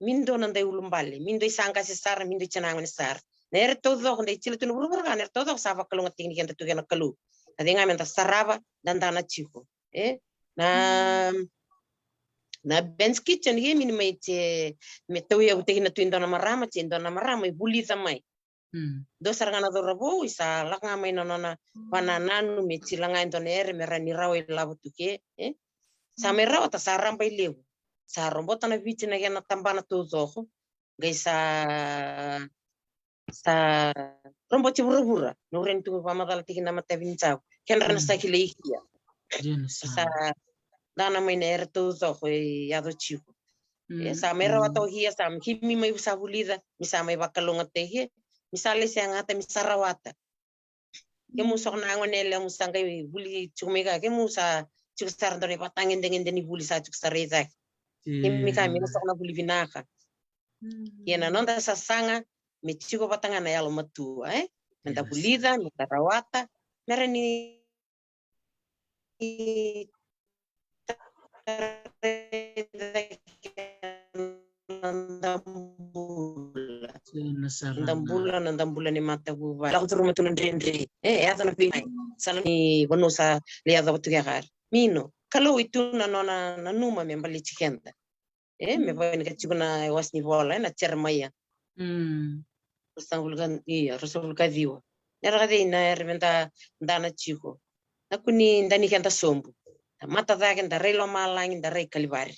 Mindo nanda ulumbale, mindo isanga si sar, mindo chanango ni sar. Ner todo nda chile tu burburga ner todo sava kalunga tingni kenta tu gena kalu. Adinga menta sarava dandana chico. Na Ben's Kitchen ye min mai te me tau ya utegina tu indona marama te indona marama buli tamai. Do sarangana do rabo isa langa mai nona panananu me tilanga indona ere me rani rawe lavo tuke sa me rawa ta saramba ilevu sa rombota na viti na gena tambana tu zoho gai sa romboti burubura no rentu pamadala tikina mata vinchau kenra na sakile ikia sa dana mai na ere tu zoho ya do chico sa me rawa to hia sa kimi mai sa bulida misa mai bakalonga te he misale siangata misarawata ke muso na ngonele musanga buli chumega ke musa chuksar ndore patangin dengan deni buli sa chuksareza kimi ka mi muso na buli vinaka yena nonda sasanga me chiko patanga na yalo matu menta bulida mitarawata mereni Ndambula ni mata buba la kuturu matu ndendre ya na pinai sana ni bonusa le ya watu yagar mino kalo ituna nona na numa me mbali chikenda me va ni kachuna wasni vola na chermaya Rasul iya Rasul kadiwa era na reventa ndana chiko nakuni ndani kenda sombu mata da kenda relo malang ndare kalivari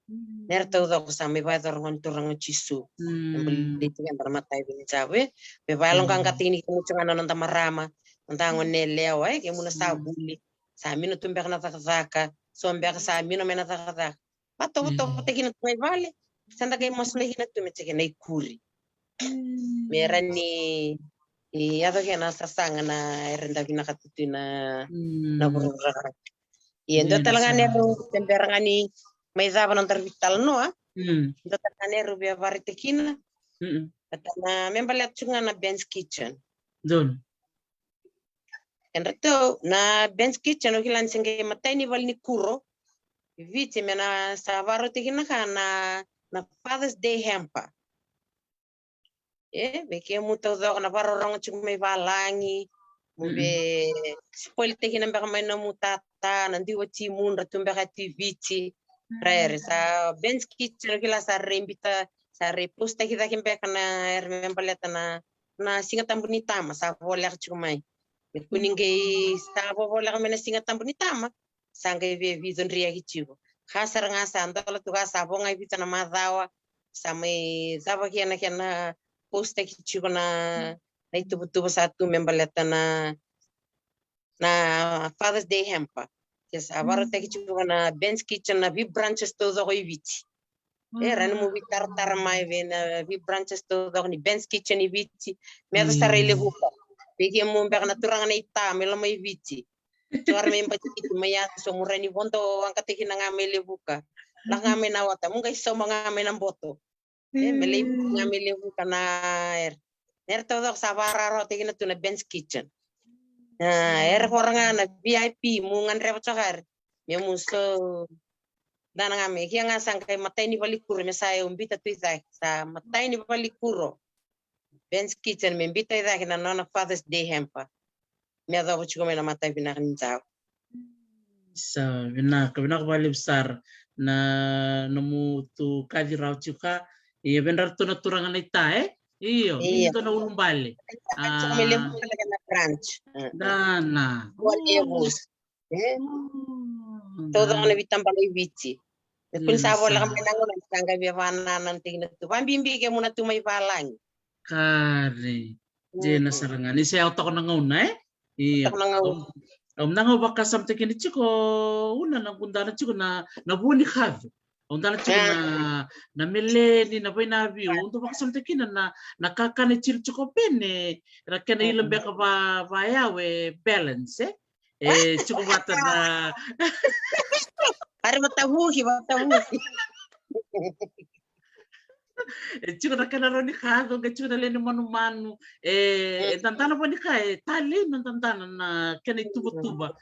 Nerto do kusami vai dorong turang chisu. Beli tu yang bermata ini cawe. Bebalong kang katini kamu cuma nonton marama. Nonton nelewa kamu nasa buli. Sami no tumbek na takaka. Sombek sami no mena takaka. Pato tekin tu vale. Sanda kayak masuk lagi na tu macam kena ikuri. Merani iya tu kena sasang na renda bina katutu na burung. Iya ndo talangan eru temperangani mai zava nantar vital noa ndo talanero be varitekina atana membala chunga na Ben's Kitchen don enreto na Ben's Kitchen okilan singe matani valni kuro viti mena savaro tekina kana na Father's Day hamper beke muto do na varo rong chungme valangi mube spoil tekina mbaka mai na mutata nandi wati mun ratumbe khati viti Rare sa Ben's Kitchen kila sa rembita sa reposta kita kimpe kana ermempaleta na singa tambunita ma sa voler chumai kuninge sa voler mena singa tambunita ma sanga ve vision ria hichigo khasar nga sa ndala tu sa bonga vita na madawa sa mai zava kiana posta hichigo na itu betul satu membeleta na Father's Day hamper Yes, abaro teki chuga na Ben's Kitchen na vi branches to zo iviti. Ran mo vitar mai na vi branches to zo ni Ben's Kitchen iviti. Me da sarele buka. Peki mo mbek na turang na ita melo mai iviti. Tuar me mbati me ya so murani bonto angkate kina ngamele buka. La ngame na wata mo guys so ngame na boto. Mele ngamele buka na to zo sabara ro teki na tu na Ben's Kitchen. Orang na VIP mungan rewa cakar me muso dana ngame kia ngasang kay matay ni balikuro me sa umbita tuisa sa matay ni balikuro Ben's Kitchen me umbita ida kina nona Father's Day hamper me adaw chiko me na matay pinakin tao sa binak bali besar na namu tu kaji raw chuka iya benar tu na turangan ita iyo ito na ulumbali na crunch dana bus todo na vitam balay viti kun sabo la kami nangon tangga biwana nanti na tu pambimbi ke muna tu may palang kare jena sarangan isi auto ko nangauna iyo nangaw baka samte kini chiko una nagundana chiko na buni khave Ondala chiko na meleni na boy na view undo baka samte kina na nakakane chil chiko pene rakena ilang beka ba yawe balance chiko bata na Hari matabuhi Chico na kana roni kado ke chico le manu tantana poni ka tali no tantana na kena tuba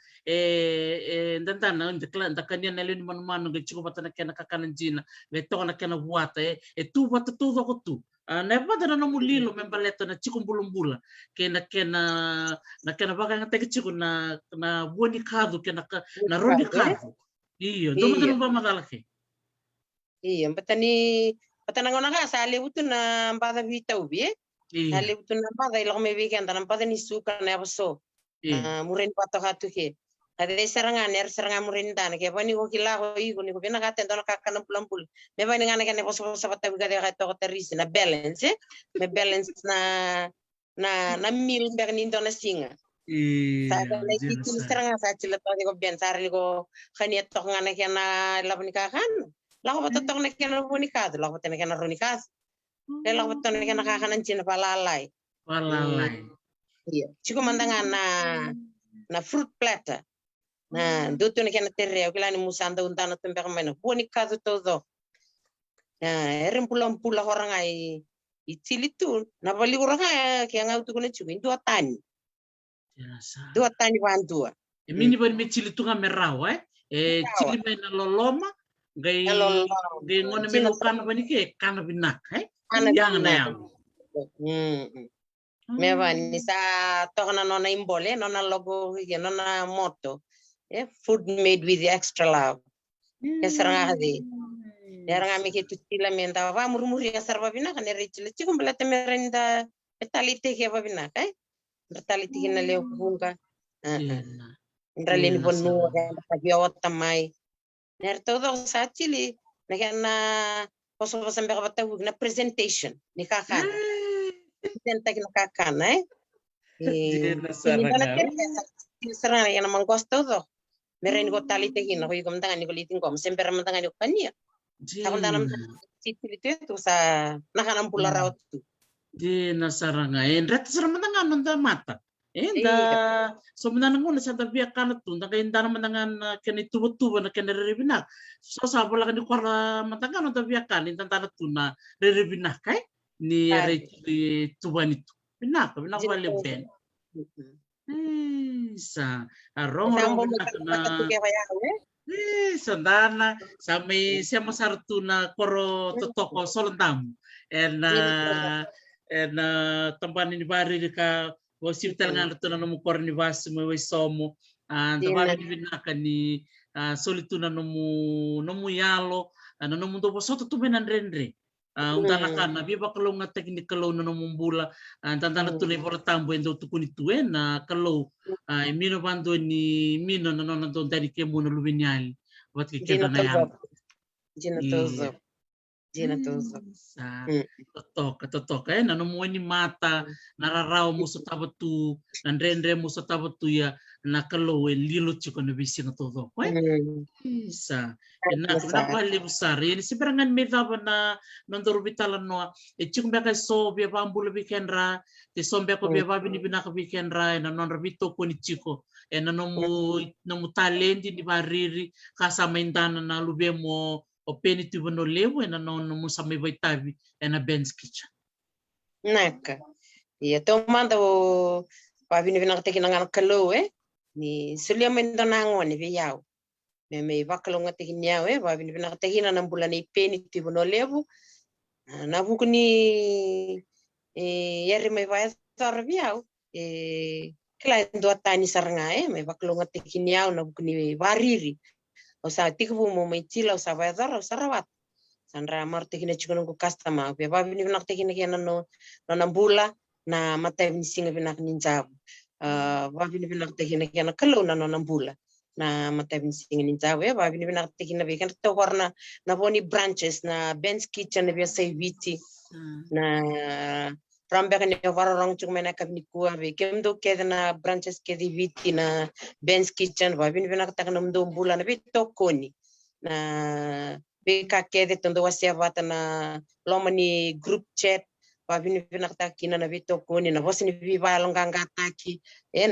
tantana onde klan da kanya na le manu ke chico patana kena kakana jina le tona kena buata tuba tudo ko tu na pada na mulilo membaleto na chico bulumbula kena baka ngate ke chico na buoni kado kena na roni kado iyo do Iya, madano ba madalake iya, patana ngona ka sa lebutu na pada vita ubi. iya Lebutu na pada ilo me weekend na pada ni suka na abaso. iya Murin pato hatu ke. Ade seranga murin dan ke bani ko kila ko igo ni ko bina ka tendo ka kana pulampul. Me bani ngana kana boso boso pata wiga de ka to terisi na balance me balance na mil mbek ni ndona singa. Sa iya ka na jena kikin sa seranga sa chila to ko ben sar ni ko khani to ngana kana labni ka kan. La ko to na kana boni ka la ko tena kana roni ka. Le la ko to na kana ka kanan china palalai. walalai Iya. Chiko mandanga na fruit platter. Na duto na kana terreo kila ni musanda undana tumbe kameno. Boni kazu todo. Erin pula orang ai itilitu na bali orang ai kaya ngau tu kuna chubin dua tani. jena sa Dua tani bandua. mini ban me chili tunga merawa Tawa. chili mai na loloma gai Hello. ngone me China lo kana bani ke kana binak ana yang na na. yang Meva ni sa tokana nona imbole nona logo ya nona moto. Food made with extra love. Kesaranga hadi. Yaranga mi ke tutila menta va murmuri ya sarva bina kan rechile chikum bela temerenda betalite ke va bina kai betalite ke na le hunga jena ndrale ni jena bonu sa ka biya wata mai ner todo sa chili na kana poso poso mbeka bata na presentation ni kakana presenta ke na kakana jena ini dana saranga ter serana yana mangos todo meren ko talite ke na ko yugam tanga ni ko litin ko sembera mantanga ni ko kania takon tanam jena chili tu sa nakanam pula raut tu jena saranga ndrat sarama nga nonda mata enda iya so menana ngona sa tabia kana tu ndaka indana manangan kene tubu na kene ribina so sa bola kan kwara matanga no tabia kana intana tu na ribina kai ni re tubani tu bina vale ben sa rongo sambo mo bina na ka tu ke kaya sandana sami siamo sartu na koro totoko solontam en tampani ni bari ka hospital nga to na mo korni vas mo somo dina tabari ni binaka ni solituna no mu yalo no mu do soto tu benandrendre undana kana biba kalau nga teknik kalau no mumbula tantana tu le por tambo endo tu kuni tu na kalau mino bando ni mino no no don dari ke mo no lubinyali wat ke dina keda na tozo yang dina tozo iya dina tozo sa totoka na no mo ni mata nararaw mo sa tabatu nandrendre mo sa tabatu ya na kalau lilo chiko na bisi na todo isa na pali besar ini seberangan medaba na nondoro bitala no chiko beka so be bambula bikenra te sombe ko be babi ni binaka bikenra na non rabito ko ni chiko na no mu talendi ni bariri kasa maindana na lubemo o peni tu no lewo na no mo sa me vai tabi na Ben's Kitchen naka iya to manda o pa vini vina te kina ngana kalo ni sulia mendo na ngoni vi yao me vakalo ngate kini yao pa vini vina te kina na bulan ni peni tu no lewo na buku ni yari me vai tar vi yao kila ndo tani saranga me vakalo ngate kini yao na buku ni variri o sa tikbu mo mai tila o sa vai dar o sarawat Sandra Marte kina chikono ko customer pe ba bini nak tekina kina no nambula na mata bini singa bina ninjabu ba bini nak tekina kina kalau na no nambula na mata bini singa ninjabu ba bini nak tekina be kan to warna na boni branches na Ben's Kitchen be say viti na rambe kan yo warong chung mena kabni kuwa be kemdo ke na branches ke di viti na Ben's Kitchen ba bini nak tekina mdo mbula na be to koni na beka kede tondo wasia vata na lomani group chat wa vini vina kina na vito kuni na vosi ni viva longanga taki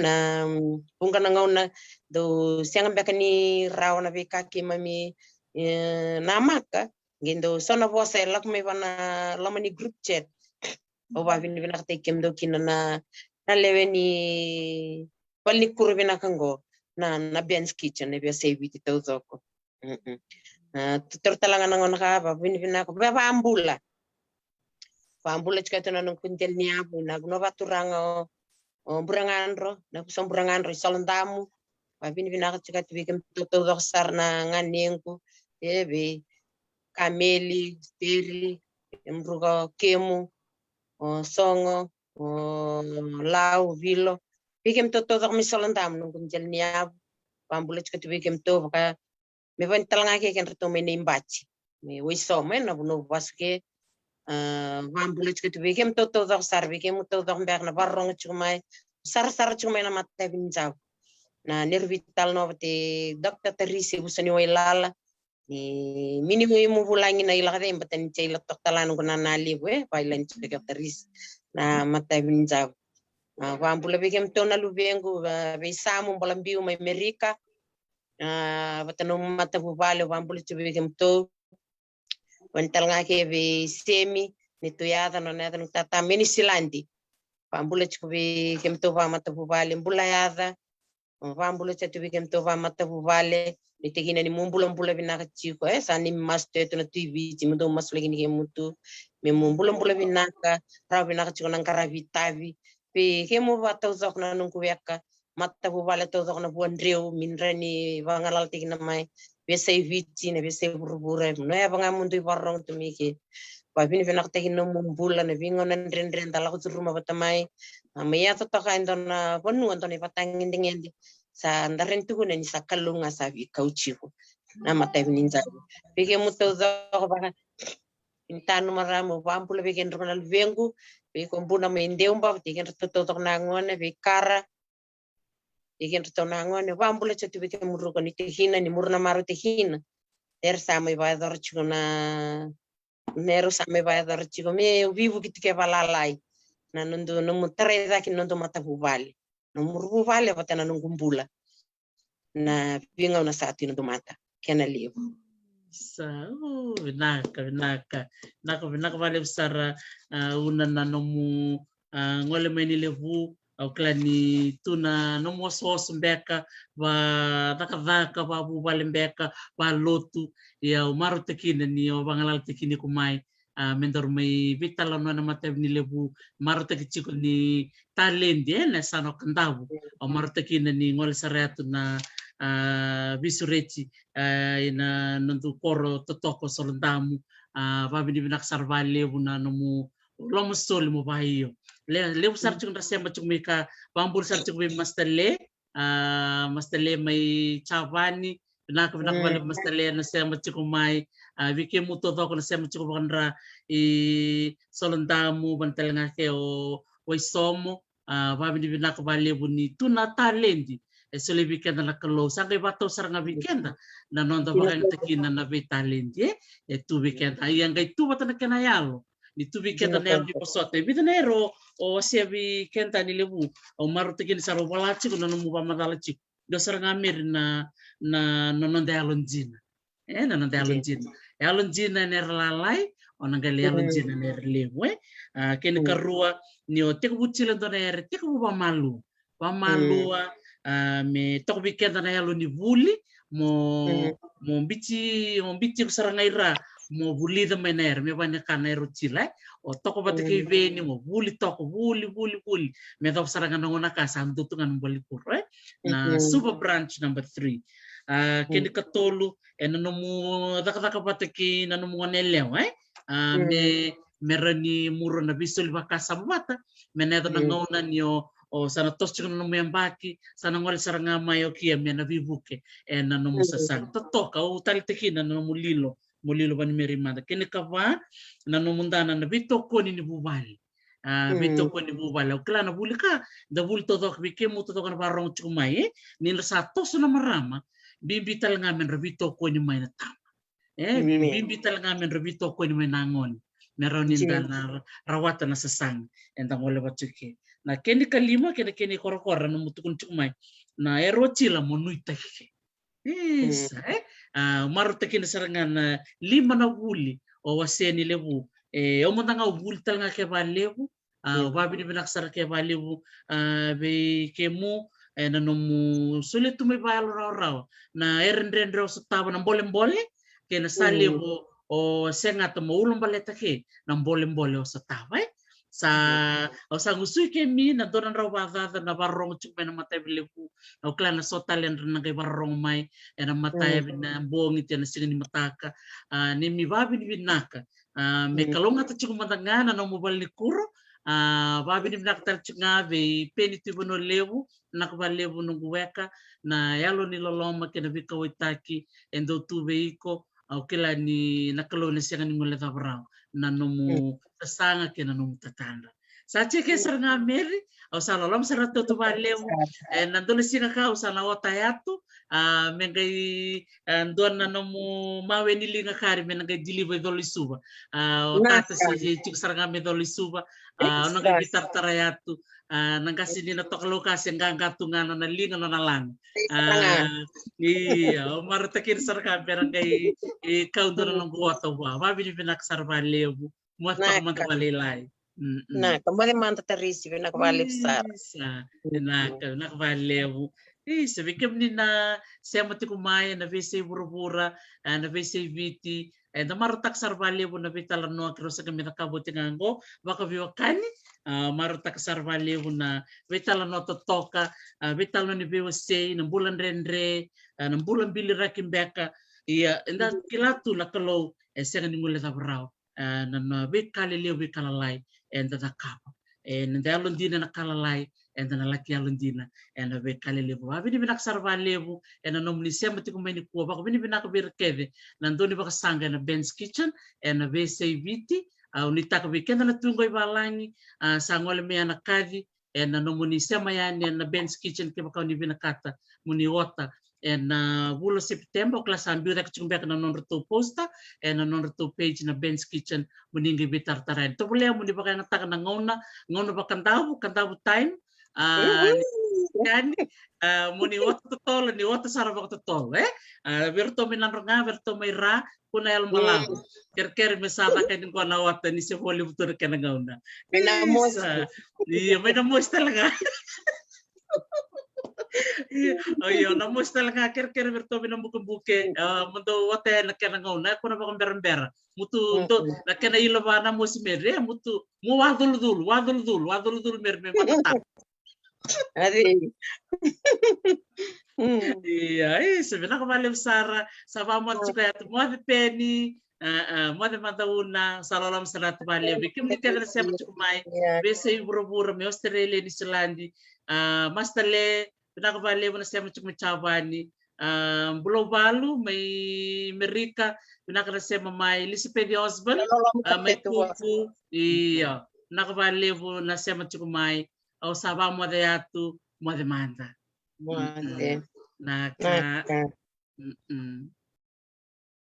na bunga na ngauna do sianga beka ni raw na beka ki mami na maka Gindo sona vosa lak me bana lamani group chat. O ba vin vina kate kemdo kina na leveni palni kurvina kango na Ben's kitchen ne bia save it to zoko. Tutor talanga ngona ka ba vin vina ko ba ambula. Ba ambula chika tona nung kuntel niabu na no baturanga o burangandro na kusam burangandro salandamu. Ba vin vina chika tibikem to sarna nganengu ebe kameli, steri, mruga kemu, songo, lau, vilo. Bikem to misalandam nung kumjel niab, pambulet ka bikem to baka me van talanga ke kan reto me nimbachi. Me wiso me na buno baske pambulet ka bikem to sar bikem to mbak na barrong chumai sar chumai na matta binjau. Na nervital no te dokter terisi busani wailala. Minimo yung mulangin na ilakade yung batan chay latok talan ko na naliwe pailan chika taris na matay jab wambula bigem to na lubengo be samu balambiu may Amerika batan matabu bale wambula bigem to wantal nga ke be semi nito yada no nada no tata mini silandi wambula bigem to va matabu bale mbula yada wambula bigem to va matabu bale Nitigina ni mumbula binaka chiko sani masto eto na TV timundo masulegi ni mutu me mumbula binaka raw binaka chiko nang karavitavi pe kemo bata uzok na nung kuweka mata bubale to uzok na buandreu minrani bangalal tigina mai besay viti na besay burbura no ya banga mundu ibarrong tumiki pa bini binaka tigina mumbula na bingon na ren dala ko turuma batamai maya to kaendo na bonu antoni patangin dingendi sa ndaren tugu na ni sa kalunga sa vi kauchiku na matay ninja bige muto zo ba intano maramo pampula bige ndronal vengu bige kombuna me ndeumba bige to na ngone be kara bige to na ngone pampula chetu bige murro ni tehina ni murna maru tehina sa me ba dor chuna nero sa me ba dor chigo me vivu kitike balalai na nundu no mutreza ki nundu matavuvali no murvuvali batana nungumbula na vinga na sa atin do mata kena levo sa vinaka vale sara una na nomu ngole meni levu au klani tuna nomu sos mbeka va daka va bu vale mbeka va lotu ya umaru tekina ni o bangalal tekini kumai mendor mai vitala no na mata ni levu maru tekichiko ni talendi na sano kandabu o maru tekina ni ngole sareatu na visureti na nandu koro totoko solandamu babini binak sarvale buna nomu lomo sol mo bahiyo le usar chung rasema chung meka bambur sar chung mastale may chavani binak bale mastale na sema chung mai vike muto toko na sema chung bandra solandamu bantalanga ke o waisomo babini binak bale buni tuna talendi sole weekend na kalo sangai bato saranga weekend na nonda bakang tekina na vitalenti tu weekend ayang gai tu batana kana yalo ni tu weekend na yalo di posote bitanero o sia weekend ni lebu o maru tekina saro balachi ko nonu ba madalachi do saranga mir na nonda alonjina na nonda alonjina ner lalai ona gali alonjina ner lewe ken karua ni o teku buchila do ner teku ba malu me tok weekend na yalo ni vuli mo bici kusarangaira mo vuli da mener me banya kanero chila o toko batike veni mo vuli toko vuli me tok saranga ngona ka santu tungan bali pure na super branch number 3 keni katolu nomu daka batike na nomu nelew me merani muro na bisol bakasa mata me neto na ngona nyo o sana tos chukun no membaki sana ngol saranga mayo kia me na vivuke na no musasang totoka o talitekina no mulilo ban merimanda kene kava na no mundana na bitoko ni bubali bitoko ni bubali o klana bulika da bul totok bike mu totok na barong chumai ni sa tos na marama bibital ngamen rabitoko ni may na tama bibital ngamen rabitoko ni may nangon meron na rawatan na sasang endang wala bachuki na keni kalima keni korokora no mutukun chumai na ero chila monui take Isa, maro takina sarangan 5 na vuli o waseni levu. O matanga vuli talanga ke valevu, vabi ni binaksara ke valevu be kemu na nomu sulit tu may bayalo raw na erendrendro sa taba ng bolem-bole ke na salevu o senga to maulong baleta ke ng bolem-bole o sa taba sa o sa ngusui ke mi na donan raw badada na barong chukme na matay bilevu o klana sotalen na kay barong mai na matay na buong iti na singin mataka ni mi babi ni binaka me kalonga ta chuk matangana no mobile ni kuro babi ni binaka chuk nga be peniti bono levu nakabalevu no guweka na yalo ni loloma ke na bika waitaki endo tu veiko o kila ni nakalona siya ni ngule tabrao na nomu sanga ke na nomu tatanda sa cheke saranga meri o sa lolom sa rato to balevu nandole singa ka o sa na otayatu mengai ndon na nomu mawe ni linga kari mengai dilive doli suba o tata si chik saranga me doli suba ono ga gitar tarayatu nangkasi na to lokasi ang gatungan na linga na lang iya o maratakin saranga perang kay ikaw doon ng guwato ba babi ni pinaksarba lebu muat pa kumanta malilay na kembali manta terisi nakabalik sar nakabalevu sabi kam ni na semati kumaya na vese burubura na vese viti na marutak sarvalevu na vitala no akro sa kami nakabuti ngango baka viwakani marutak sarvalevu na vitala no totoka vitala ni vese ng bulan rendre ng bulan bilira kimbeka iya enda kilatu la kalau senga ni mula tabrao na vikali leo vikalalai enda nakapa nda alondina nakalalai enda nalaki alondina enda vikali leo babi ni binaksarva leo enda nomni semati kumeni kuwa baka bini binakabirkeve nandoni baka sanga na Ben's Kitchen enda VCVT unitaka vikenda na tungoy balangi sangole me anakadi enda nomuni sema yani na Ben's Kitchen ke baka ni binakata muni wota bulan September kelas ambil rek cumbek na non retu posta na non retu page na Ben's Kitchen meninggi bitar taran to boleh mun dipakai natak na ngona bakantabu time kan muni wat totol ni wat sarabak totol berto minanronga berto mayra kuna el malam ker mesata kan ko na wat ni se holi butur kan ngauna minamos iya minamos talaga Iya, namos talaga ker berto binambuke mundo wate na kana ngona kuna ba kamber mutu do na kana ilabana mo si mere mutu mu wadul mer matata adi iya sabina ko malem sara sa vamos chukaya mo de peni mo de madauna salalam salat bale bikim ni kala sem chukumai bese burubura me Australia ni Selandi mastale pinakabali mo na siya machubani bulo balu may Amerika pinakala siya may Elizabeth husband may kuku iya nakabali mo na siya machukumay o saba mo de atu mo de manda naka